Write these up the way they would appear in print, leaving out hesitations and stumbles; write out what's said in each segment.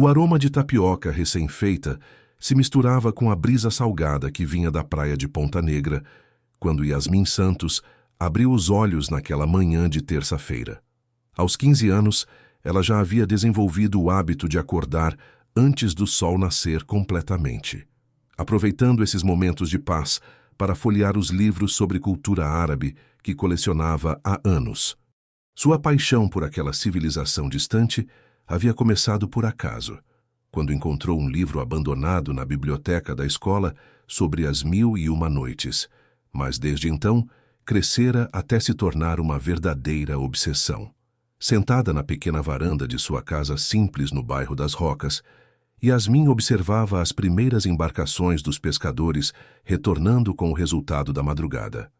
O aroma de tapioca recém-feita se misturava com a brisa salgada que vinha da praia de Ponta Negra, quando Yasmin Santos abriu os olhos naquela manhã de terça-feira. Aos 15 anos, ela já havia desenvolvido o hábito de acordar antes do sol nascer completamente, aproveitando esses momentos de paz para folhear os livros sobre cultura árabe que colecionava há anos. Sua paixão por aquela civilização distante havia começado por acaso, quando encontrou um livro abandonado na biblioteca da escola sobre as 1001 noites, mas desde então crescera até se tornar uma verdadeira obsessão. Sentada na pequena varanda de sua casa simples no bairro das Rocas, Yasmin observava as primeiras embarcações dos pescadores retornando com o resultado da madrugada.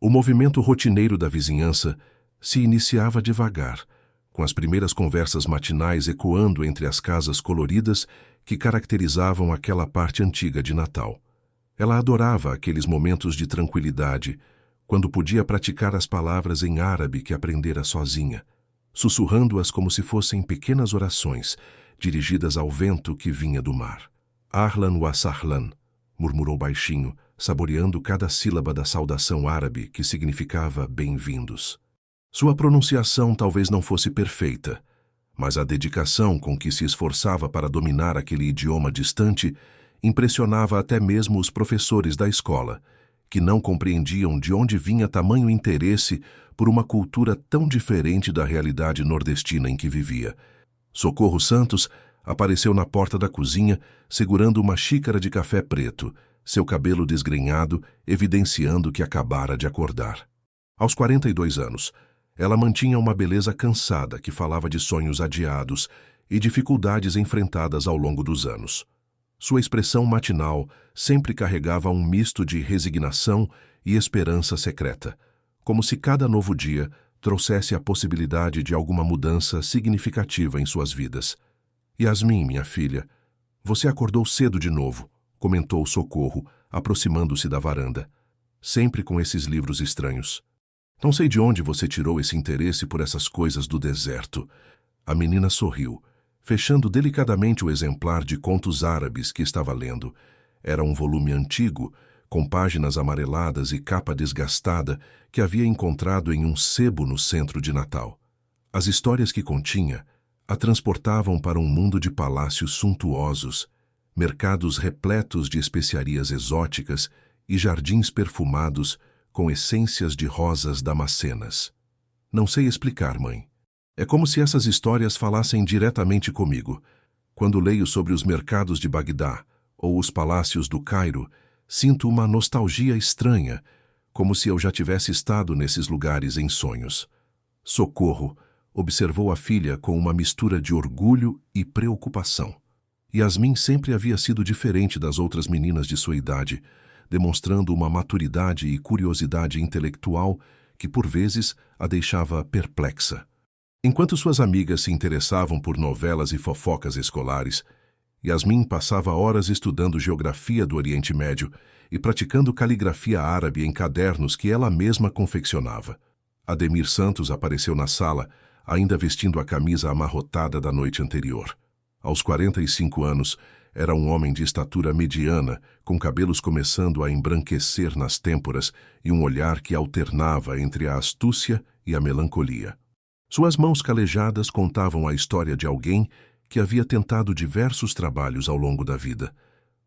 O movimento rotineiro da vizinhança se iniciava devagar, com as primeiras conversas matinais ecoando entre as casas coloridas que caracterizavam aquela parte antiga de Natal. Ela adorava aqueles momentos de tranquilidade, quando podia praticar as palavras em árabe que aprendera sozinha, sussurrando-as como se fossem pequenas orações, dirigidas ao vento que vinha do mar. Ahlan wa sahlan, murmurou baixinho, saboreando cada sílaba da saudação árabe que significava bem-vindos. Sua pronunciação talvez não fosse perfeita, mas a dedicação com que se esforçava para dominar aquele idioma distante impressionava até mesmo os professores da escola, que não compreendiam de onde vinha tamanho interesse por uma cultura tão diferente da realidade nordestina em que vivia. Socorro Santos apareceu na porta da cozinha, segurando uma xícara de café preto, seu cabelo desgrenhado, evidenciando que acabara de acordar. Aos 42 anos, ela mantinha uma beleza cansada que falava de sonhos adiados e dificuldades enfrentadas ao longo dos anos. Sua expressão matinal sempre carregava um misto de resignação e esperança secreta, como se cada novo dia trouxesse a possibilidade de alguma mudança significativa em suas vidas. Yasmin, minha filha, você acordou cedo de novo, comentou Socorro, aproximando-se da varanda. Sempre com esses livros estranhos. Não sei de onde você tirou esse interesse por essas coisas do deserto. A menina sorriu, fechando delicadamente o exemplar de contos árabes que estava lendo. Era um volume antigo, com páginas amareladas e capa desgastada, que havia encontrado em um sebo no centro de Natal. As histórias que continha a transportavam para um mundo de palácios suntuosos, mercados repletos de especiarias exóticas e jardins perfumados com essências de rosas damascenas. Não sei explicar, mãe. É como se essas histórias falassem diretamente comigo. Quando leio sobre os mercados de Bagdá ou os palácios do Cairo, sinto uma nostalgia estranha, como se eu já tivesse estado nesses lugares em sonhos. Socorro observou a filha com uma mistura de orgulho e preocupação. Yasmin sempre havia sido diferente das outras meninas de sua idade, demonstrando uma maturidade e curiosidade intelectual que, por vezes, a deixava perplexa. Enquanto suas amigas se interessavam por novelas e fofocas escolares, Yasmin passava horas estudando geografia do Oriente Médio e praticando caligrafia árabe em cadernos que ela mesma confeccionava. Ademir Santos apareceu na sala, ainda vestindo a camisa amarrotada da noite anterior. Aos 45 anos, era um homem de estatura mediana, com cabelos começando a embranquecer nas têmporas e um olhar que alternava entre a astúcia e a melancolia. Suas mãos calejadas contavam a história de alguém que havia tentado diversos trabalhos ao longo da vida,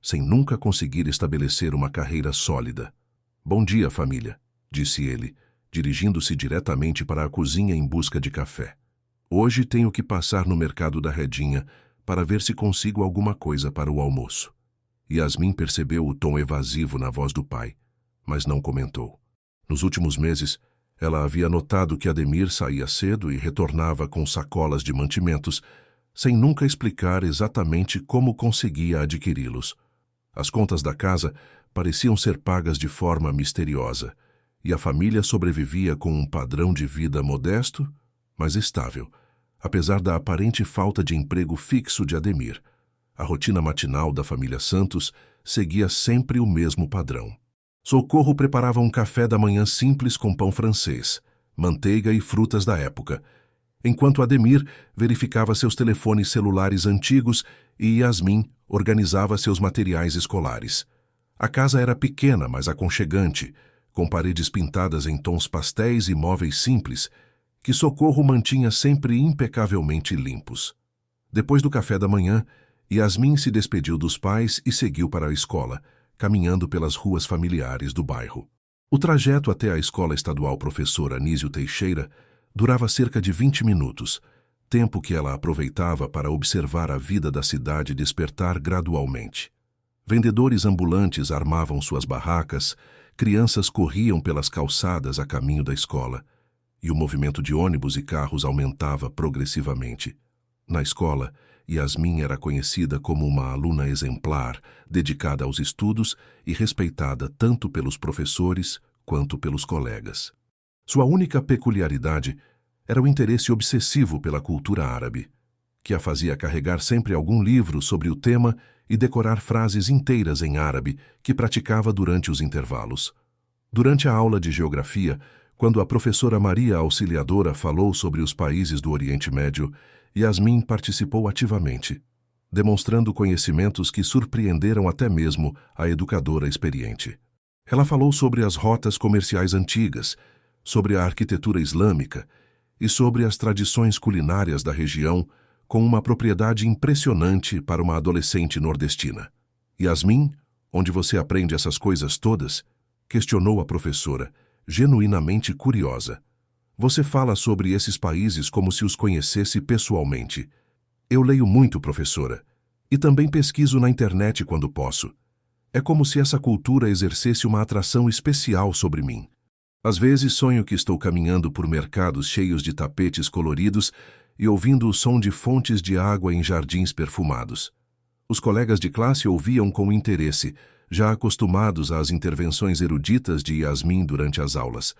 sem nunca conseguir estabelecer uma carreira sólida. "Bom dia, família", disse ele, dirigindo-se diretamente para a cozinha em busca de café. "Hoje tenho que passar no mercado da Redinha para ver se consigo alguma coisa para o almoço." Yasmin percebeu o tom evasivo na voz do pai, mas não comentou. Nos últimos meses, ela havia notado que Ademir saía cedo e retornava com sacolas de mantimentos, sem nunca explicar exatamente como conseguia adquiri-los. As contas da casa pareciam ser pagas de forma misteriosa, e a família sobrevivia com um padrão de vida modesto, mas estável, apesar da aparente falta de emprego fixo de Ademir. A rotina matinal da família Santos seguia sempre o mesmo padrão. Socorro preparava um café da manhã simples com pão francês, manteiga e frutas da época, enquanto Ademir verificava seus telefones celulares antigos e Yasmin organizava seus materiais escolares. A casa era pequena, mas aconchegante, com paredes pintadas em tons pastéis e móveis simples, que Socorro mantinha sempre impecavelmente limpos. Depois do café da manhã, Yasmin se despediu dos pais e seguiu para a escola, caminhando pelas ruas familiares do bairro. O trajeto até a escola estadual Professor Anísio Teixeira durava cerca de 20 minutos, tempo que ela aproveitava para observar a vida da cidade despertar gradualmente. Vendedores ambulantes armavam suas barracas, crianças corriam pelas calçadas a caminho da escola, e o movimento de ônibus e carros aumentava progressivamente. Na escola, Yasmin era conhecida como uma aluna exemplar, dedicada aos estudos e respeitada tanto pelos professores quanto pelos colegas. Sua única peculiaridade era o interesse obsessivo pela cultura árabe, que a fazia carregar sempre algum livro sobre o tema e decorar frases inteiras em árabe que praticava durante os intervalos. Durante a aula de geografia, quando a professora Maria Auxiliadora falou sobre os países do Oriente Médio, Yasmin participou ativamente, demonstrando conhecimentos que surpreenderam até mesmo a educadora experiente. Ela falou sobre as rotas comerciais antigas, sobre a arquitetura islâmica e sobre as tradições culinárias da região, com uma propriedade impressionante para uma adolescente nordestina. Yasmin, onde você aprende essas coisas todas? Questionou a professora, genuinamente curiosa. Você fala sobre esses países como se os conhecesse pessoalmente. Eu leio muito, professora, e também pesquiso na internet quando posso. É como se essa cultura exercesse uma atração especial sobre mim. Às vezes sonho que estou caminhando por mercados cheios de tapetes coloridos e ouvindo o som de fontes de água em jardins perfumados. Os colegas de classe ouviam com interesse, já acostumados às intervenções eruditas de Yasmin durante as aulas.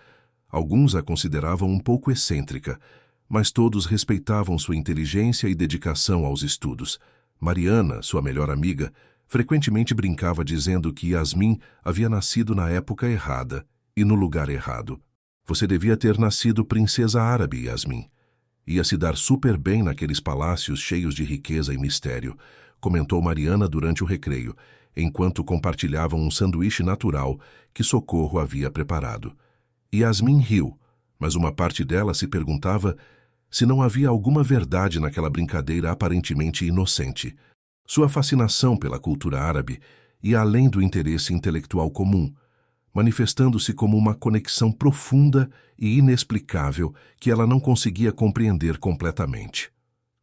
Alguns a consideravam um pouco excêntrica, mas todos respeitavam sua inteligência e dedicação aos estudos. Mariana, sua melhor amiga, frequentemente brincava dizendo que Yasmin havia nascido na época errada e no lugar errado. Você devia ter nascido princesa árabe, Yasmin. Ia se dar super bem naqueles palácios cheios de riqueza e mistério, comentou Mariana durante o recreio, enquanto compartilhavam um sanduíche natural que Socorro havia preparado. Yasmin riu, mas uma parte dela se perguntava se não havia alguma verdade naquela brincadeira aparentemente inocente. Sua fascinação pela cultura árabe ia além do interesse intelectual comum, manifestando-se como uma conexão profunda e inexplicável que ela não conseguia compreender completamente.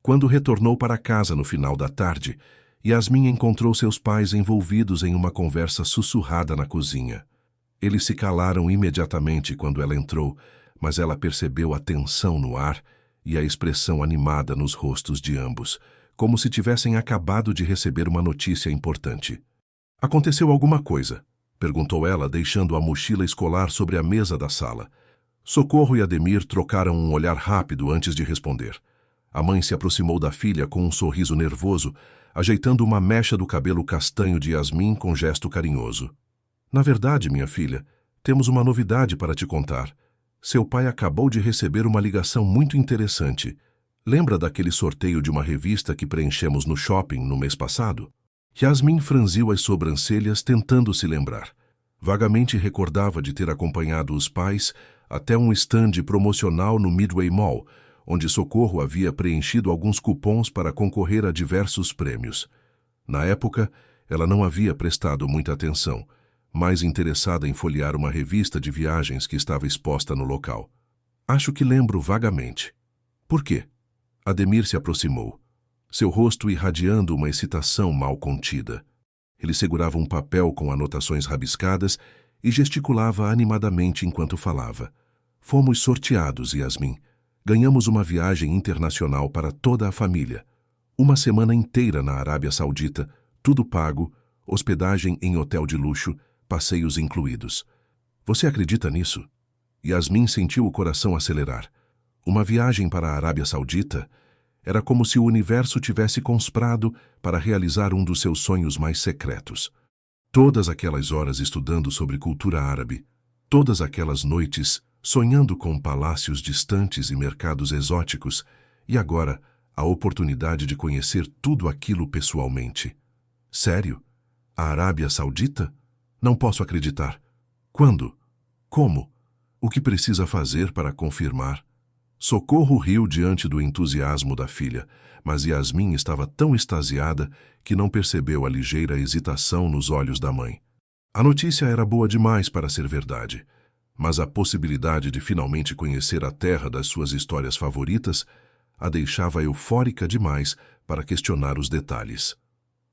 Quando retornou para casa no final da tarde, Yasmin encontrou seus pais envolvidos em uma conversa sussurrada na cozinha. Eles se calaram imediatamente quando ela entrou, mas ela percebeu a tensão no ar e a expressão animada nos rostos de ambos, como se tivessem acabado de receber uma notícia importante. Aconteceu alguma coisa? Perguntou ela, deixando a mochila escolar sobre a mesa da sala. Socorro e Ademir trocaram um olhar rápido antes de responder. A mãe se aproximou da filha com um sorriso nervoso, ajeitando uma mecha do cabelo castanho de Yasmin com gesto carinhoso. Na verdade, minha filha, temos uma novidade para te contar. Seu pai acabou de receber uma ligação muito interessante. Lembra daquele sorteio de uma revista que preenchemos no shopping no mês passado? Yasmin franziu as sobrancelhas tentando se lembrar. Vagamente recordava de ter acompanhado os pais até um estande promocional no Midway Mall, onde Socorro havia preenchido alguns cupons para concorrer a diversos prêmios. Na época, ela não havia prestado muita atenção, mais interessada em folhear uma revista de viagens que estava exposta no local. Acho que lembro vagamente. Por quê? Ademir se aproximou, seu rosto irradiando uma excitação mal contida. Ele segurava um papel com anotações rabiscadas e gesticulava animadamente enquanto falava. Fomos sorteados, Yasmin. Ganhamos uma viagem internacional para toda a família. Uma semana inteira na Arábia Saudita, tudo pago, hospedagem em hotel de luxo, passeios incluídos. Você acredita nisso? Yasmin sentiu o coração acelerar. Uma viagem para a Arábia Saudita era como se o universo tivesse conspirado para realizar um dos seus sonhos mais secretos. Todas aquelas horas estudando sobre cultura árabe, todas aquelas noites sonhando com palácios distantes e mercados exóticos, E agora, a oportunidade de conhecer tudo aquilo pessoalmente. Sério? A Arábia Saudita? Não posso acreditar. Quando? Como? O que precisa fazer para confirmar? Socorro riu diante do entusiasmo da filha, mas Yasmin estava tão extasiada que não percebeu a ligeira hesitação nos olhos da mãe. A notícia era boa demais para ser verdade, mas a possibilidade de finalmente conhecer a terra das suas histórias favoritas a deixava eufórica demais para questionar os detalhes.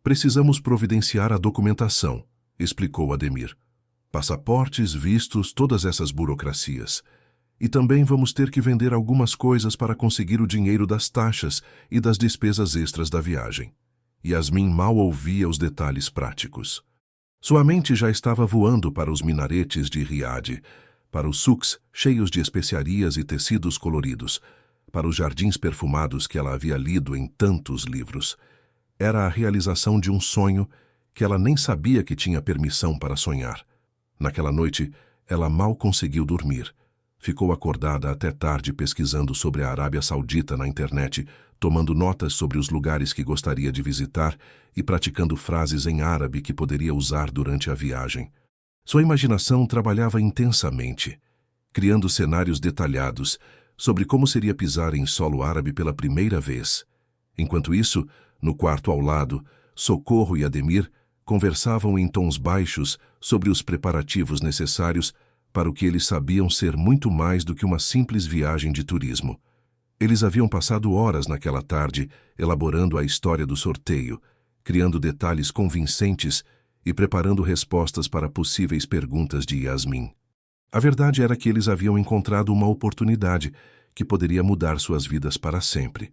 Precisamos providenciar a documentação, explicou Ademir. Passaportes, vistos, todas essas burocracias. E também vamos ter que vender algumas coisas para conseguir o dinheiro das taxas e das despesas extras da viagem. Yasmin mal ouvia os detalhes práticos. Sua mente já estava voando para os minaretes de Riad, para os souks cheios de especiarias e tecidos coloridos, para os jardins perfumados que ela havia lido em tantos livros. Era a realização de um sonho que ela nem sabia que tinha permissão para sonhar. Naquela noite, ela mal conseguiu dormir. Ficou acordada até tarde pesquisando sobre a Arábia Saudita na internet, tomando notas sobre os lugares que gostaria de visitar e praticando frases em árabe que poderia usar durante a viagem. Sua imaginação trabalhava intensamente, criando cenários detalhados sobre como seria pisar em solo árabe pela primeira vez. Enquanto isso, no quarto ao lado, Socorro e Ademir conversavam em tons baixos sobre os preparativos necessários para o que eles sabiam ser muito mais do que uma simples viagem de turismo. Eles haviam passado horas naquela tarde elaborando a história do sorteio, criando detalhes convincentes e preparando respostas para possíveis perguntas de Yasmin. A verdade era que eles haviam encontrado uma oportunidade que poderia mudar suas vidas para sempre,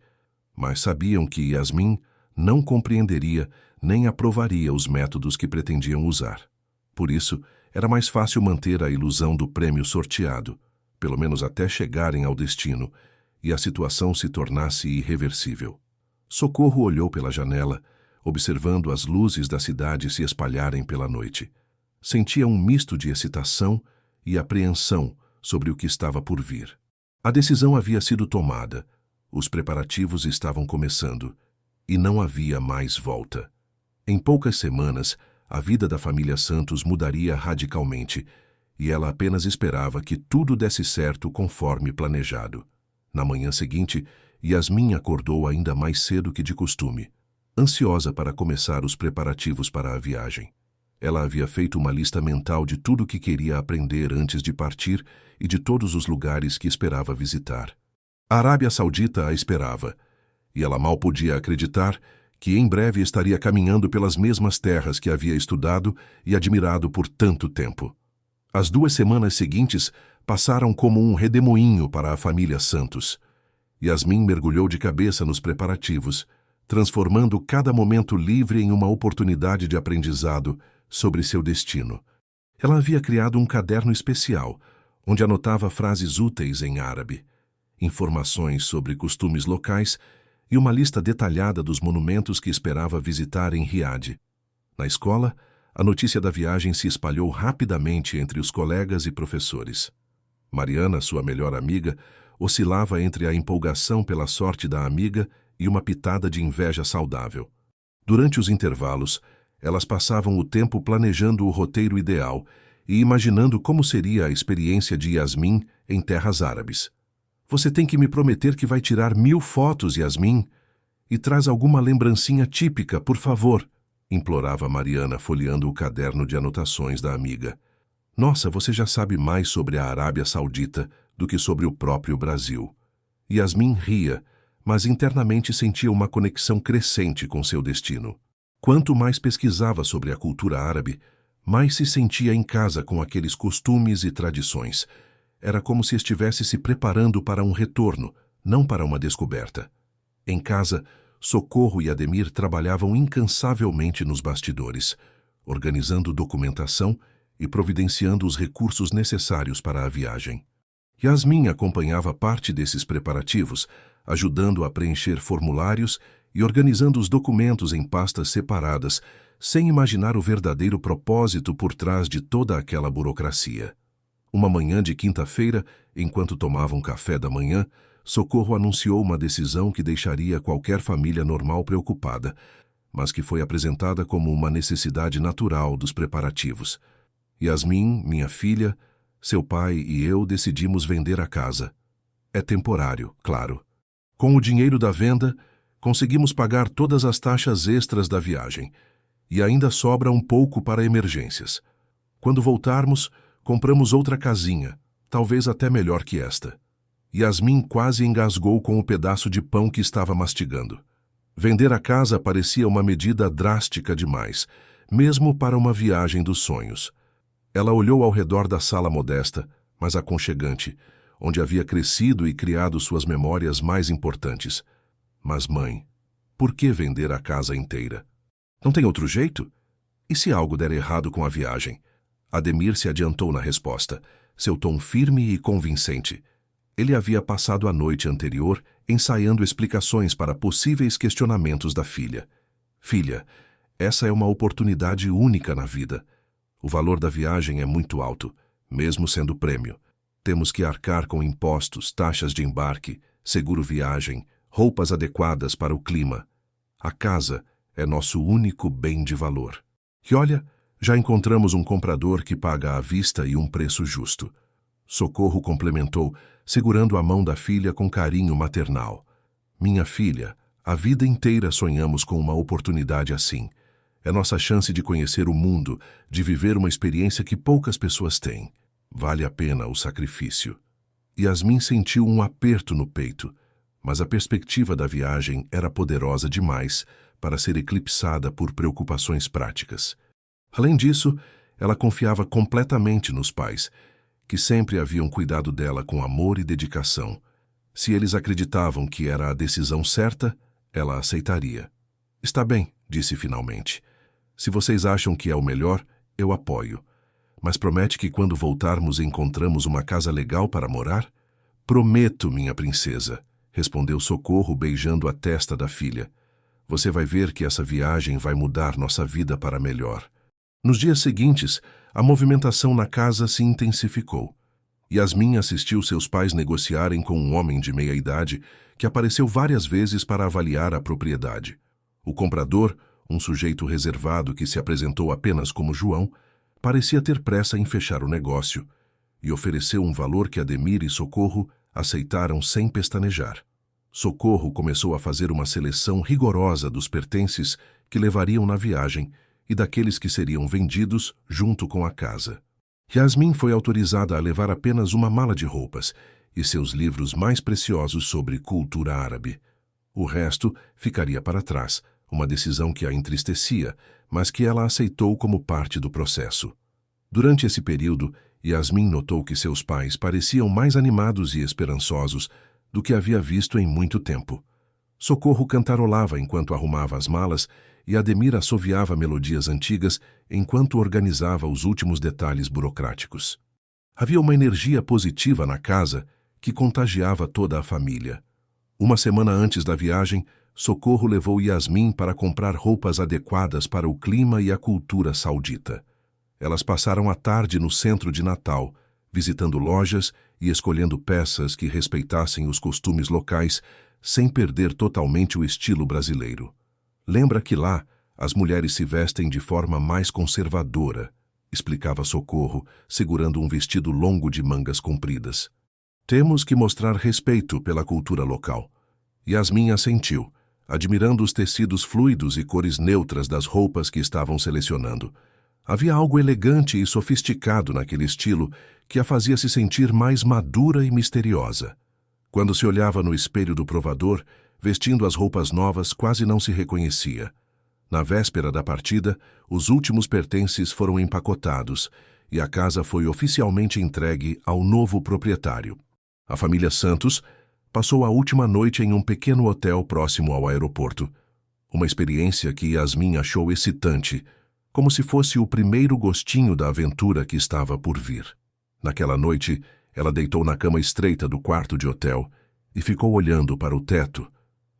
mas sabiam que Yasmin não compreenderia nem aprovaria os métodos que pretendiam usar. Por isso, era mais fácil manter a ilusão do prêmio sorteado, pelo menos até chegarem ao destino, e a situação se tornasse irreversível. Socorro olhou pela janela, observando as luzes da cidade se espalharem pela noite. Sentia um misto de excitação e apreensão sobre o que estava por vir. A decisão havia sido tomada, os preparativos estavam começando, e não havia mais volta. Em poucas semanas, a vida da família Santos mudaria radicalmente, e ela apenas esperava que tudo desse certo conforme planejado. Na manhã seguinte, Yasmin acordou ainda mais cedo que de costume, ansiosa para começar os preparativos para a viagem. Ela havia feito uma lista mental de tudo o que queria aprender antes de partir e de todos os lugares que esperava visitar. A Arábia Saudita a esperava, e ela mal podia acreditar que em breve estaria caminhando pelas mesmas terras que havia estudado e admirado por tanto tempo. As 2 semanas seguintes passaram como um redemoinho para a família Santos. Yasmin mergulhou de cabeça nos preparativos, transformando cada momento livre em uma oportunidade de aprendizado sobre seu destino. Ela havia criado um caderno especial, onde anotava frases úteis em árabe, informações sobre costumes locais e uma lista detalhada dos monumentos que esperava visitar em Riad. Na escola, a notícia da viagem se espalhou rapidamente entre os colegas e professores. Mariana, sua melhor amiga, oscilava entre a empolgação pela sorte da amiga e uma pitada de inveja saudável. Durante os intervalos, elas passavam o tempo planejando o roteiro ideal e imaginando como seria a experiência de Yasmin em terras árabes. Você tem que me prometer que vai tirar 1000 fotos, Yasmin, e traz alguma lembrancinha típica, por favor, implorava Mariana, folheando o caderno de anotações da amiga. Nossa, você já sabe mais sobre a Arábia Saudita do que sobre o próprio Brasil. Yasmin ria, mas internamente sentia uma conexão crescente com seu destino. Quanto mais pesquisava sobre a cultura árabe, mais se sentia em casa com aqueles costumes e tradições. Era como se estivesse se preparando para um retorno, não para uma descoberta. Em casa, Socorro e Ademir trabalhavam incansavelmente nos bastidores, organizando documentação e providenciando os recursos necessários para a viagem. Yasmin acompanhava parte desses preparativos, ajudando a preencher formulários e organizando os documentos em pastas separadas, sem imaginar o verdadeiro propósito por trás de toda aquela burocracia. Uma manhã de quinta-feira, enquanto tomavam café da manhã, Socorro anunciou uma decisão que deixaria qualquer família normal preocupada, mas que foi apresentada como uma necessidade natural dos preparativos. Yasmin, minha filha, seu pai e eu decidimos vender a casa. É temporário, claro. Com o dinheiro da venda, conseguimos pagar todas as taxas extras da viagem, e ainda sobra um pouco para emergências. Quando voltarmos, compramos outra casinha, talvez até melhor que esta. Yasmin quase engasgou com o pedaço de pão que estava mastigando. Vender a casa parecia uma medida drástica demais, mesmo para uma viagem dos sonhos. Ela olhou ao redor da sala modesta, mas aconchegante, onde havia crescido e criado suas memórias mais importantes. Mas, mãe, por que vender a casa inteira? Não tem outro jeito? E se algo der errado com a viagem? Ademir se adiantou na resposta, seu tom firme e convincente. Ele havia passado a noite anterior ensaiando explicações para possíveis questionamentos da filha. Filha, essa é uma oportunidade única na vida. O valor da viagem é muito alto, mesmo sendo prêmio. Temos que arcar com impostos, taxas de embarque, seguro-viagem, roupas adequadas para o clima. A casa é nosso único bem de valor. E olha, já encontramos um comprador que paga à vista e um preço justo. Socorro complementou, segurando a mão da filha com carinho maternal. Minha filha, a vida inteira sonhamos com uma oportunidade assim. É nossa chance de conhecer o mundo, de viver uma experiência que poucas pessoas têm. Vale a pena o sacrifício. Yasmin sentiu um aperto no peito, mas a perspectiva da viagem era poderosa demais para ser eclipsada por preocupações práticas. Além disso, ela confiava completamente nos pais, que sempre haviam cuidado dela com amor e dedicação. Se eles acreditavam que era a decisão certa, ela aceitaria. Está bem, disse finalmente. Se vocês acham que é o melhor, eu apoio. Mas promete que quando voltarmos encontramos uma casa legal para morar? Prometo, minha princesa, respondeu Socorro beijando a testa da filha. Você vai ver que essa viagem vai mudar nossa vida para melhor. Nos dias seguintes, a movimentação na casa se intensificou. Yasmin assistiu seus pais negociarem com um homem de meia idade que apareceu várias vezes para avaliar a propriedade. O comprador, um sujeito reservado que se apresentou apenas como João, parecia ter pressa em fechar o negócio e ofereceu um valor que Ademir e Socorro aceitaram sem pestanejar. Socorro começou a fazer uma seleção rigorosa dos pertences que levariam na viagem e daqueles que seriam vendidos junto com a casa. Yasmin foi autorizada a levar apenas uma mala de roupas e seus livros mais preciosos sobre cultura árabe. O resto ficaria para trás, uma decisão que a entristecia, mas que ela aceitou como parte do processo. Durante esse período, Yasmin notou que seus pais pareciam mais animados e esperançosos do que havia visto em muito tempo. Socorro cantarolava enquanto arrumava as malas e Ademir assoviava melodias antigas enquanto organizava os últimos detalhes burocráticos. Havia uma energia positiva na casa que contagiava toda a família. Uma semana antes da viagem, Socorro levou Yasmin para comprar roupas adequadas para o clima e a cultura saudita. Elas passaram a tarde no centro de Natal, visitando lojas e escolhendo peças que respeitassem os costumes locais, sem perder totalmente o estilo brasileiro. Lembra que lá, as mulheres se vestem de forma mais conservadora, explicava Socorro, segurando um vestido longo de mangas compridas. Temos que mostrar respeito pela cultura local. Yasmin assentiu, admirando os tecidos fluidos e cores neutras das roupas que estavam selecionando. Havia algo elegante e sofisticado naquele estilo que a fazia se sentir mais madura e misteriosa. Quando se olhava no espelho do provador, vestindo as roupas novas, quase não se reconhecia. Na véspera da partida, os últimos pertences foram empacotados e a casa foi oficialmente entregue ao novo proprietário. A família Santos passou a última noite em um pequeno hotel próximo ao aeroporto. Uma experiência que Yasmin achou excitante, como se fosse o primeiro gostinho da aventura que estava por vir. Naquela noite, ela deitou na cama estreita do quarto de hotel e ficou olhando para o teto,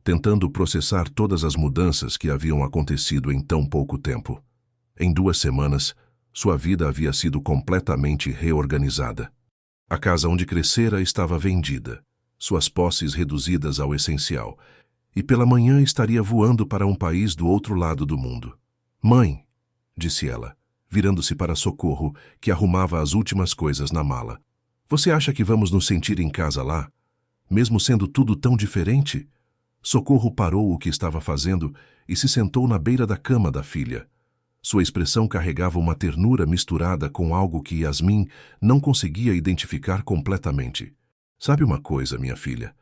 tentando processar todas as mudanças que haviam acontecido em tão pouco tempo. Em 2 semanas, sua vida havia sido completamente reorganizada. A casa onde crescera estava vendida. suas posses reduzidas ao essencial, e pela manhã estaria voando para um país do outro lado do mundo. Mãe, disse ela, virando-se para Socorro, que arrumava as últimas coisas na mala. Você acha que vamos nos sentir em casa lá? Mesmo sendo tudo tão diferente? Socorro parou o que estava fazendo e se sentou na beira da cama da filha. Sua expressão carregava uma ternura misturada com algo que Yasmin não conseguia identificar completamente. Sabe uma coisa, minha filha?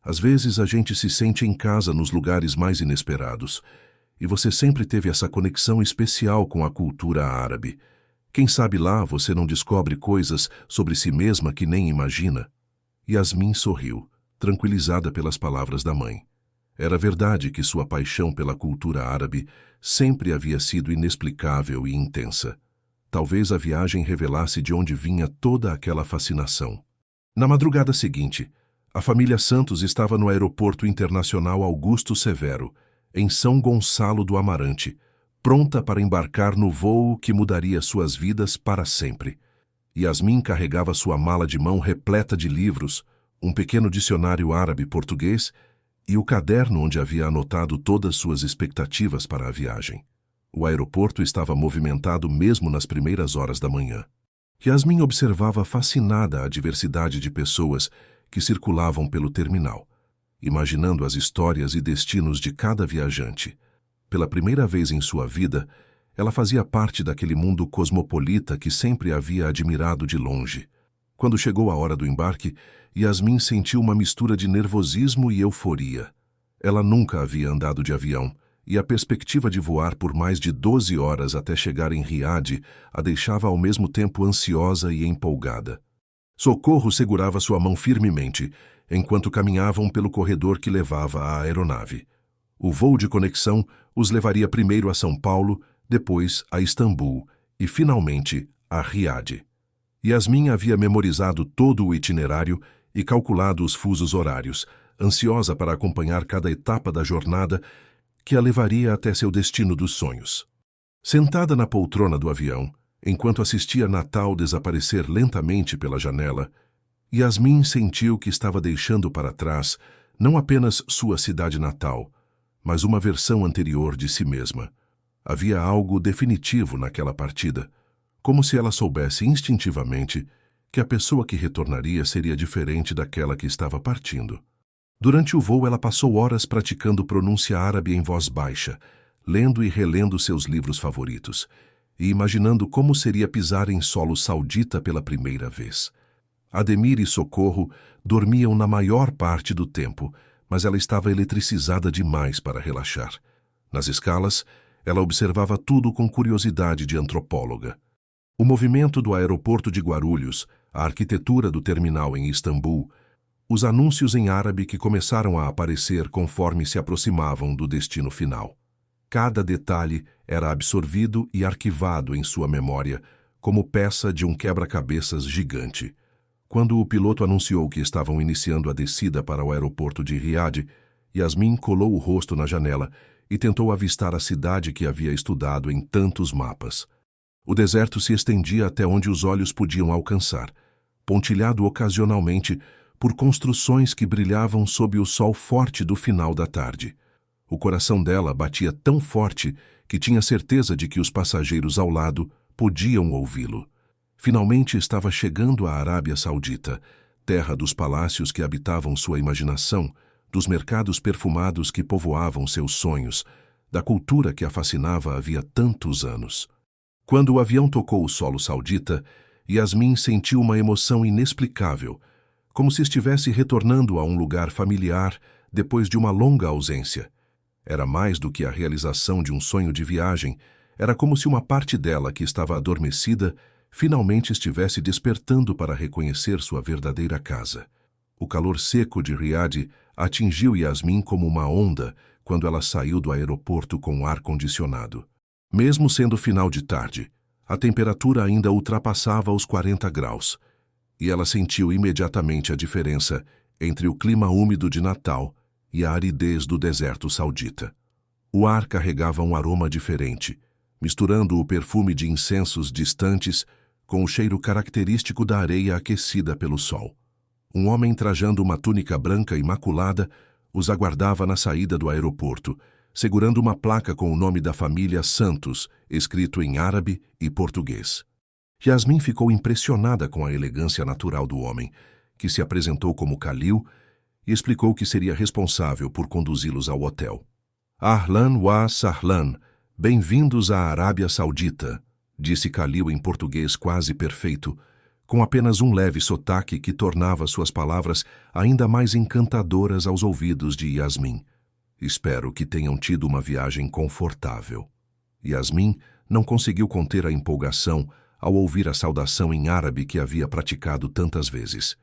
Às vezes a gente se sente em casa nos lugares mais inesperados, e você sempre teve essa conexão especial com a cultura árabe. Quem sabe lá você não descobre coisas sobre si mesma que nem imagina? Yasmin sorriu, tranquilizada pelas palavras da mãe. Era verdade que sua paixão pela cultura árabe sempre havia sido inexplicável e intensa. Talvez a viagem revelasse de onde vinha toda aquela fascinação. Na madrugada seguinte, a família Santos estava no Aeroporto Internacional Augusto Severo, em São Gonçalo do Amarante, pronta para embarcar no voo que mudaria suas vidas para sempre. Yasmin carregava sua mala de mão repleta de livros, um pequeno dicionário árabe-português e o caderno onde havia anotado todas suas expectativas para a viagem. O aeroporto estava movimentado mesmo nas primeiras horas da manhã. Yasmin observava fascinada a diversidade de pessoas que circulavam pelo terminal, imaginando as histórias e destinos de cada viajante. Pela primeira vez em sua vida, ela fazia parte daquele mundo cosmopolita que sempre havia admirado de longe. Quando chegou a hora do embarque, Yasmin sentiu uma mistura de nervosismo e euforia. Ela nunca havia andado de avião, e a perspectiva de voar por mais de 12 horas até chegar em Riad a deixava ao mesmo tempo ansiosa e empolgada. Socorro segurava sua mão firmemente, enquanto caminhavam pelo corredor que levava à aeronave. O voo de conexão os levaria primeiro a São Paulo, depois a Istambul e, finalmente, a Riad. Yasmin havia memorizado todo o itinerário e calculado os fusos horários, ansiosa para acompanhar cada etapa da jornada que a levaria até seu destino dos sonhos. Sentada na poltrona do avião, enquanto assistia Natal desaparecer lentamente pela janela, Yasmin sentiu que estava deixando para trás não apenas sua cidade natal, mas uma versão anterior de si mesma. Havia algo definitivo naquela partida, como se ela soubesse instintivamente que a pessoa que retornaria seria diferente daquela que estava partindo. Durante o voo, ela passou horas praticando pronúncia árabe em voz baixa, lendo e relendo seus livros favoritos, e imaginando como seria pisar em solo saudita pela primeira vez. Ademir e Socorro dormiam na maior parte do tempo, mas ela estava eletricizada demais para relaxar. Nas escalas, ela observava tudo com curiosidade de antropóloga. O movimento do aeroporto de Guarulhos, a arquitetura do terminal em Istambul, os anúncios em árabe que começaram a aparecer conforme se aproximavam do destino final. Cada detalhe era absorvido e arquivado em sua memória, como peça de um quebra-cabeças gigante. Quando o piloto anunciou que estavam iniciando a descida para o aeroporto de Riad, Yasmin colou o rosto na janela e tentou avistar a cidade que havia estudado em tantos mapas. O deserto se estendia até onde os olhos podiam alcançar, pontilhado ocasionalmente por construções que brilhavam sob o sol forte do final da tarde. O coração dela batia tão forte que tinha certeza de que os passageiros ao lado podiam ouvi-lo. Finalmente estava chegando à Arábia Saudita, terra dos palácios que habitavam sua imaginação, dos mercados perfumados que povoavam seus sonhos, da cultura que a fascinava havia tantos anos. Quando o avião tocou o solo saudita, Yasmin sentiu uma emoção inexplicável, como se estivesse retornando a um lugar familiar depois de uma longa ausência. Era mais do que a realização de um sonho de viagem, era como se uma parte dela que estava adormecida finalmente estivesse despertando para reconhecer sua verdadeira casa. O calor seco de Riad atingiu Yasmin como uma onda quando ela saiu do aeroporto com ar-condicionado. Mesmo sendo final de tarde, a temperatura ainda ultrapassava os 40 graus, e ela sentiu imediatamente a diferença entre o clima úmido de Natal e a aridez do deserto saudita. O ar carregava um aroma diferente, misturando o perfume de incensos distantes com o cheiro característico da areia aquecida pelo sol. Um homem trajando uma túnica branca imaculada os aguardava na saída do aeroporto, segurando uma placa com o nome da família Santos, escrito em árabe e português. Yasmin ficou impressionada com a elegância natural do homem, que se apresentou como Khalil e explicou que seria responsável por conduzi-los ao hotel. Ahlan wa sahlan, bem-vindos à Arábia Saudita, disse Khalil em português quase perfeito, com apenas um leve sotaque que tornava suas palavras ainda mais encantadoras aos ouvidos de Yasmin. Espero que tenham tido uma viagem confortável. Yasmin não conseguiu conter a empolgação ao ouvir a saudação em árabe que havia praticado tantas vezes.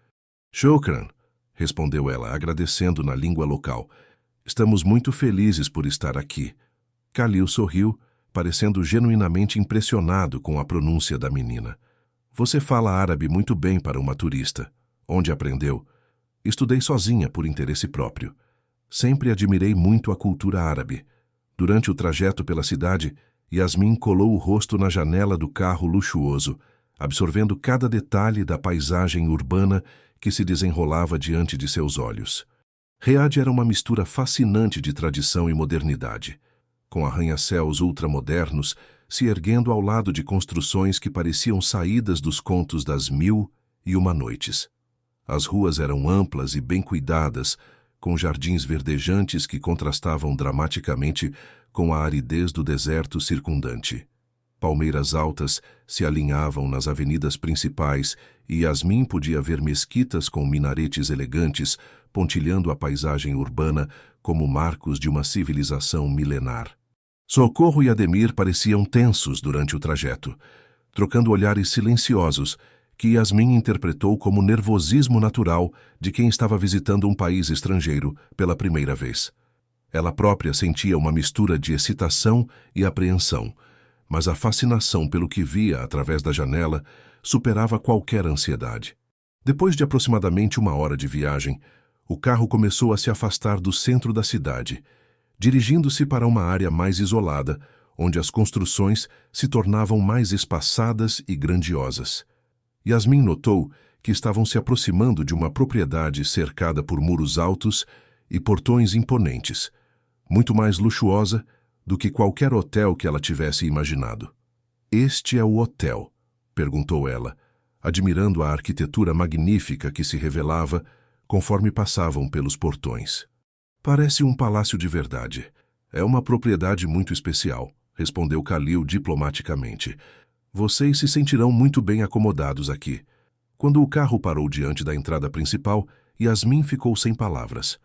Shukran, respondeu ela, agradecendo na língua local. Estamos muito felizes por estar aqui. Khalil sorriu, parecendo genuinamente impressionado com a pronúncia da menina. Você fala árabe muito bem para uma turista. Onde aprendeu? Estudei sozinha por interesse próprio. Sempre admirei muito a cultura árabe. Durante o trajeto pela cidade, Yasmin colou o rosto na janela do carro luxuoso, absorvendo cada detalhe da paisagem urbana que se desenrolava diante de seus olhos. Riad era uma mistura fascinante de tradição e modernidade, com arranha-céus ultramodernos se erguendo ao lado de construções que pareciam saídas dos contos das Mil e Uma Noites. As ruas eram amplas e bem cuidadas, com jardins verdejantes que contrastavam dramaticamente com a aridez do deserto circundante. Palmeiras altas se alinhavam nas avenidas principais e Yasmin podia ver mesquitas com minaretes elegantes pontilhando a paisagem urbana como marcos de uma civilização milenar. Socorro e Ademir pareciam tensos durante o trajeto, trocando olhares silenciosos que Yasmin interpretou como nervosismo natural de quem estava visitando um país estrangeiro pela primeira vez. Ela própria sentia uma mistura de excitação e apreensão, mas a fascinação pelo que via através da janela superava qualquer ansiedade. Depois de aproximadamente 1 hora de viagem, o carro começou a se afastar do centro da cidade, dirigindo-se para uma área mais isolada, onde as construções se tornavam mais espaçadas e grandiosas. Yasmin notou que estavam se aproximando de uma propriedade cercada por muros altos e portões imponentes, muito mais luxuosa do que qualquer hotel que ela tivesse imaginado. "Este é o hotel?", perguntou ela, admirando a arquitetura magnífica que se revelava conforme passavam pelos portões. "Parece um palácio de verdade. É uma propriedade muito especial", respondeu Khalil diplomaticamente. "Vocês se sentirão muito bem acomodados aqui." Quando o carro parou diante da entrada principal, Yasmin ficou sem palavras.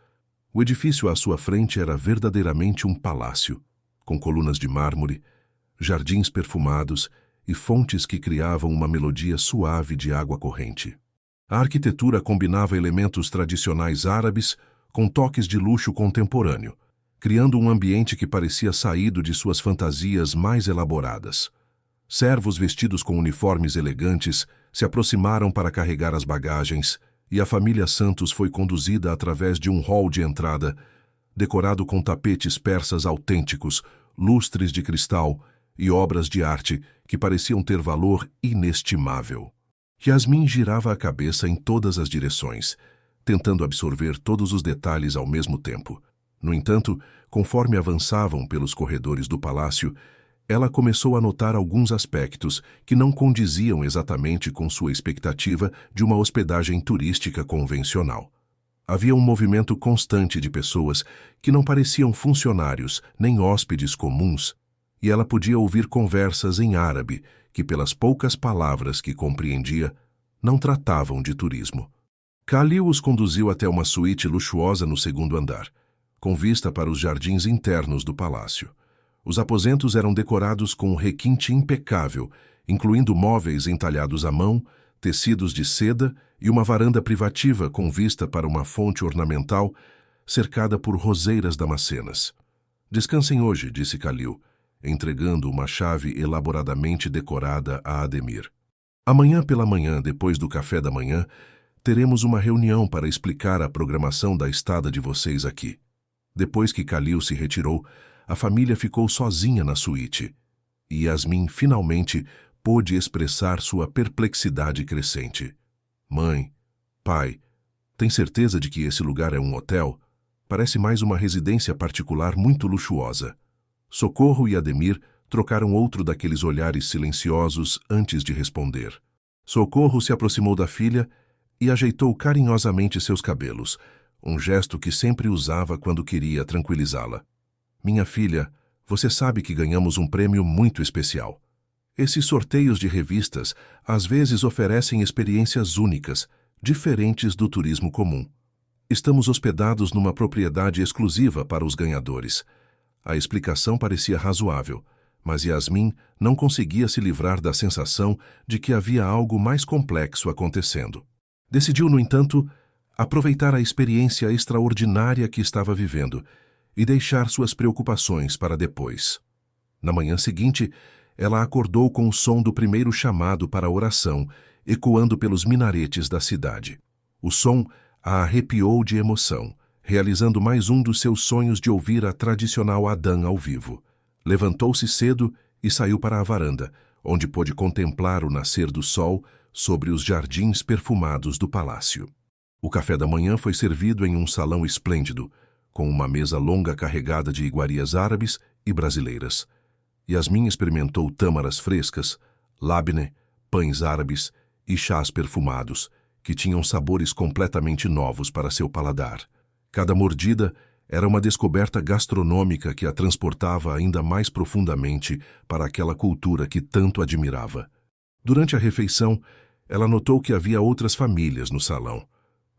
O edifício à sua frente era verdadeiramente um palácio, com colunas de mármore, jardins perfumados e fontes que criavam uma melodia suave de água corrente. A arquitetura combinava elementos tradicionais árabes com toques de luxo contemporâneo, criando um ambiente que parecia saído de suas fantasias mais elaboradas. Servos vestidos com uniformes elegantes se aproximaram para carregar as bagagens e a família Santos foi conduzida através de um hall de entrada, decorado com tapetes persas autênticos, lustres de cristal e obras de arte que pareciam ter valor inestimável. Yasmin girava a cabeça em todas as direções, tentando absorver todos os detalhes ao mesmo tempo. No entanto, conforme avançavam pelos corredores do palácio, ela começou a notar alguns aspectos que não condiziam exatamente com sua expectativa de uma hospedagem turística convencional. Havia um movimento constante de pessoas que não pareciam funcionários nem hóspedes comuns, e ela podia ouvir conversas em árabe que, pelas poucas palavras que compreendia, não tratavam de turismo. Khalil os conduziu até uma suíte luxuosa no 2º andar, com vista para os jardins internos do palácio. Os aposentos eram decorados com um requinte impecável, incluindo móveis entalhados à mão, tecidos de seda e uma varanda privativa com vista para uma fonte ornamental cercada por roseiras damascenas. "Descansem hoje", disse Khalil, entregando uma chave elaboradamente decorada a Ademir. "Amanhã pela manhã, depois do café da manhã, teremos uma reunião para explicar a programação da estada de vocês aqui." Depois que Khalil se retirou, a família ficou sozinha na suíte, e Yasmin finalmente pôde expressar sua perplexidade crescente. "Mãe, pai, tem certeza de que esse lugar é um hotel? Parece mais uma residência particular muito luxuosa. Socorro e Ademir trocaram outro daqueles olhares silenciosos antes de responder. Socorro se aproximou da filha e ajeitou carinhosamente seus cabelos, um gesto que sempre usava quando queria tranquilizá-la. Minha filha, você sabe que ganhamos um prêmio muito especial. Esses sorteios de revistas às vezes oferecem experiências únicas, diferentes do turismo comum. Estamos hospedados numa propriedade exclusiva para os ganhadores. A explicação parecia razoável, mas Yasmin não conseguia se livrar da sensação de que havia algo mais complexo acontecendo. Decidiu, no entanto, aproveitar a experiência extraordinária que estava vivendo e deixar suas preocupações para depois. Na manhã seguinte, ela acordou com o som do primeiro chamado para a oração, ecoando pelos minaretes da cidade. O som a arrepiou de emoção, realizando mais um dos seus sonhos de ouvir a tradicional Adhan ao vivo. Levantou-se cedo e saiu para a varanda, onde pôde contemplar o nascer do sol sobre os jardins perfumados do palácio. O café da manhã foi servido em um salão esplêndido, com uma mesa longa carregada de iguarias árabes e brasileiras. Yasmin experimentou tâmaras frescas, labne, pães árabes e chás perfumados, que tinham sabores completamente novos para seu paladar. Cada mordida era uma descoberta gastronômica que a transportava ainda mais profundamente para aquela cultura que tanto admirava. Durante a refeição, ela notou que havia outras famílias no salão,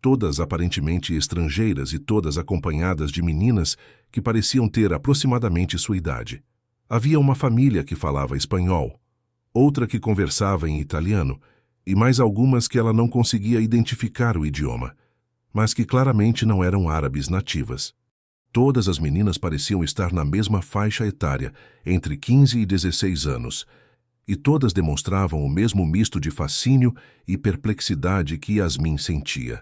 todas aparentemente estrangeiras e todas acompanhadas de meninas que pareciam ter aproximadamente sua idade. Havia uma família que falava espanhol, outra que conversava em italiano, e mais algumas que ela não conseguia identificar o idioma, mas que claramente não eram árabes nativas. Todas as meninas pareciam estar na mesma faixa etária, entre 15 e 16 anos, e todas demonstravam o mesmo misto de fascínio e perplexidade que Yasmin sentia.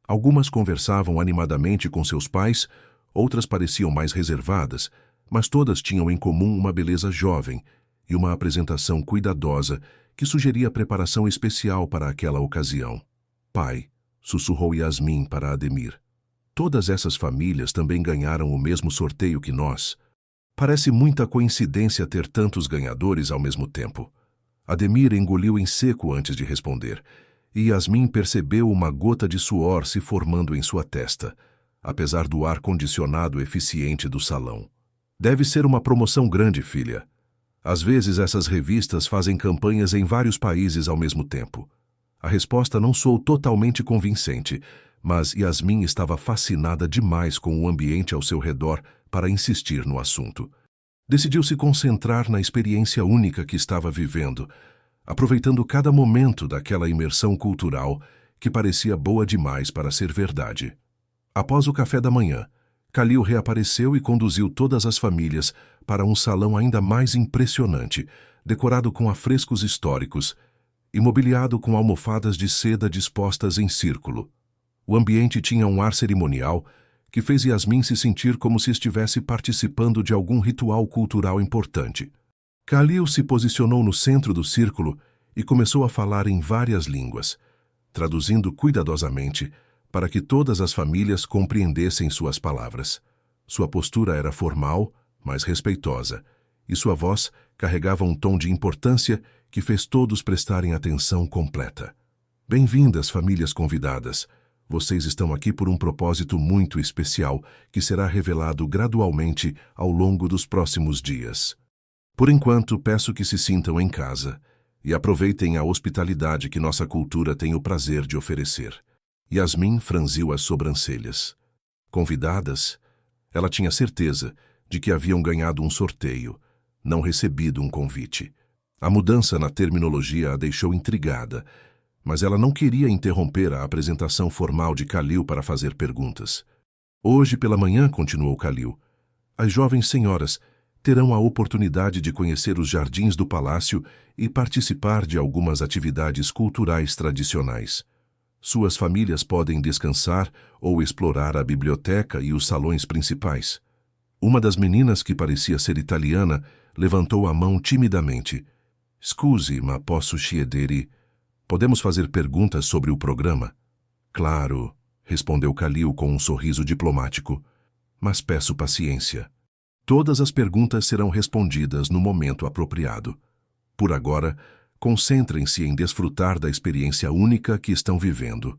Algumas conversavam animadamente com seus pais, outras pareciam mais reservadas, mas todas tinham em comum uma beleza jovem e uma apresentação cuidadosa que sugeria preparação especial para aquela ocasião. Pai, sussurrou Yasmin para Ademir. Todas essas famílias também ganharam o mesmo sorteio que nós. Parece muita coincidência ter tantos ganhadores ao mesmo tempo. Ademir engoliu em seco antes de responder, e Yasmin percebeu uma gota de suor se formando em sua testa, apesar do ar-condicionado eficiente do salão. Deve ser uma promoção grande, filha. Às vezes essas revistas fazem campanhas em vários países ao mesmo tempo. A resposta não soou totalmente convincente, mas Yasmin estava fascinada demais com o ambiente ao seu redor para insistir no assunto. Decidiu se concentrar na experiência única que estava vivendo, aproveitando cada momento daquela imersão cultural que parecia boa demais para ser verdade. Após o café da manhã, Khalil reapareceu e conduziu todas as famílias para um salão ainda mais impressionante, decorado com afrescos históricos e mobiliado com almofadas de seda dispostas em círculo. O ambiente tinha um ar cerimonial que fez Yasmin se sentir como se estivesse participando de algum ritual cultural importante. Khalil se posicionou no centro do círculo e começou a falar em várias línguas, traduzindo cuidadosamente para que todas as famílias compreendessem suas palavras. Sua postura era formal, mas respeitosa, e sua voz carregava um tom de importância que fez todos prestarem atenção completa. Bem-vindas, famílias convidadas. Vocês estão aqui por um propósito muito especial que será revelado gradualmente ao longo dos próximos dias. Por enquanto, peço que se sintam em casa e aproveitem a hospitalidade que nossa cultura tem o prazer de oferecer. Yasmin franziu as sobrancelhas. Convidadas? Ela tinha certeza de que haviam ganhado um sorteio, não recebido um convite. A mudança na terminologia a deixou intrigada, mas ela não queria interromper a apresentação formal de Khalil para fazer perguntas. Hoje pela manhã, continuou Khalil, as jovens senhoras terão a oportunidade de conhecer os jardins do palácio e participar de algumas atividades culturais tradicionais. Suas famílias podem descansar ou explorar a biblioteca e os salões principais. Uma das meninas, que parecia ser italiana, levantou a mão timidamente. Scusi, ma posso chiedere? Podemos fazer perguntas sobre o programa? Claro, respondeu Khalil com um sorriso diplomático. Mas peço paciência. Todas as perguntas serão respondidas no momento apropriado. Por agora, concentrem-se em desfrutar da experiência única que estão vivendo.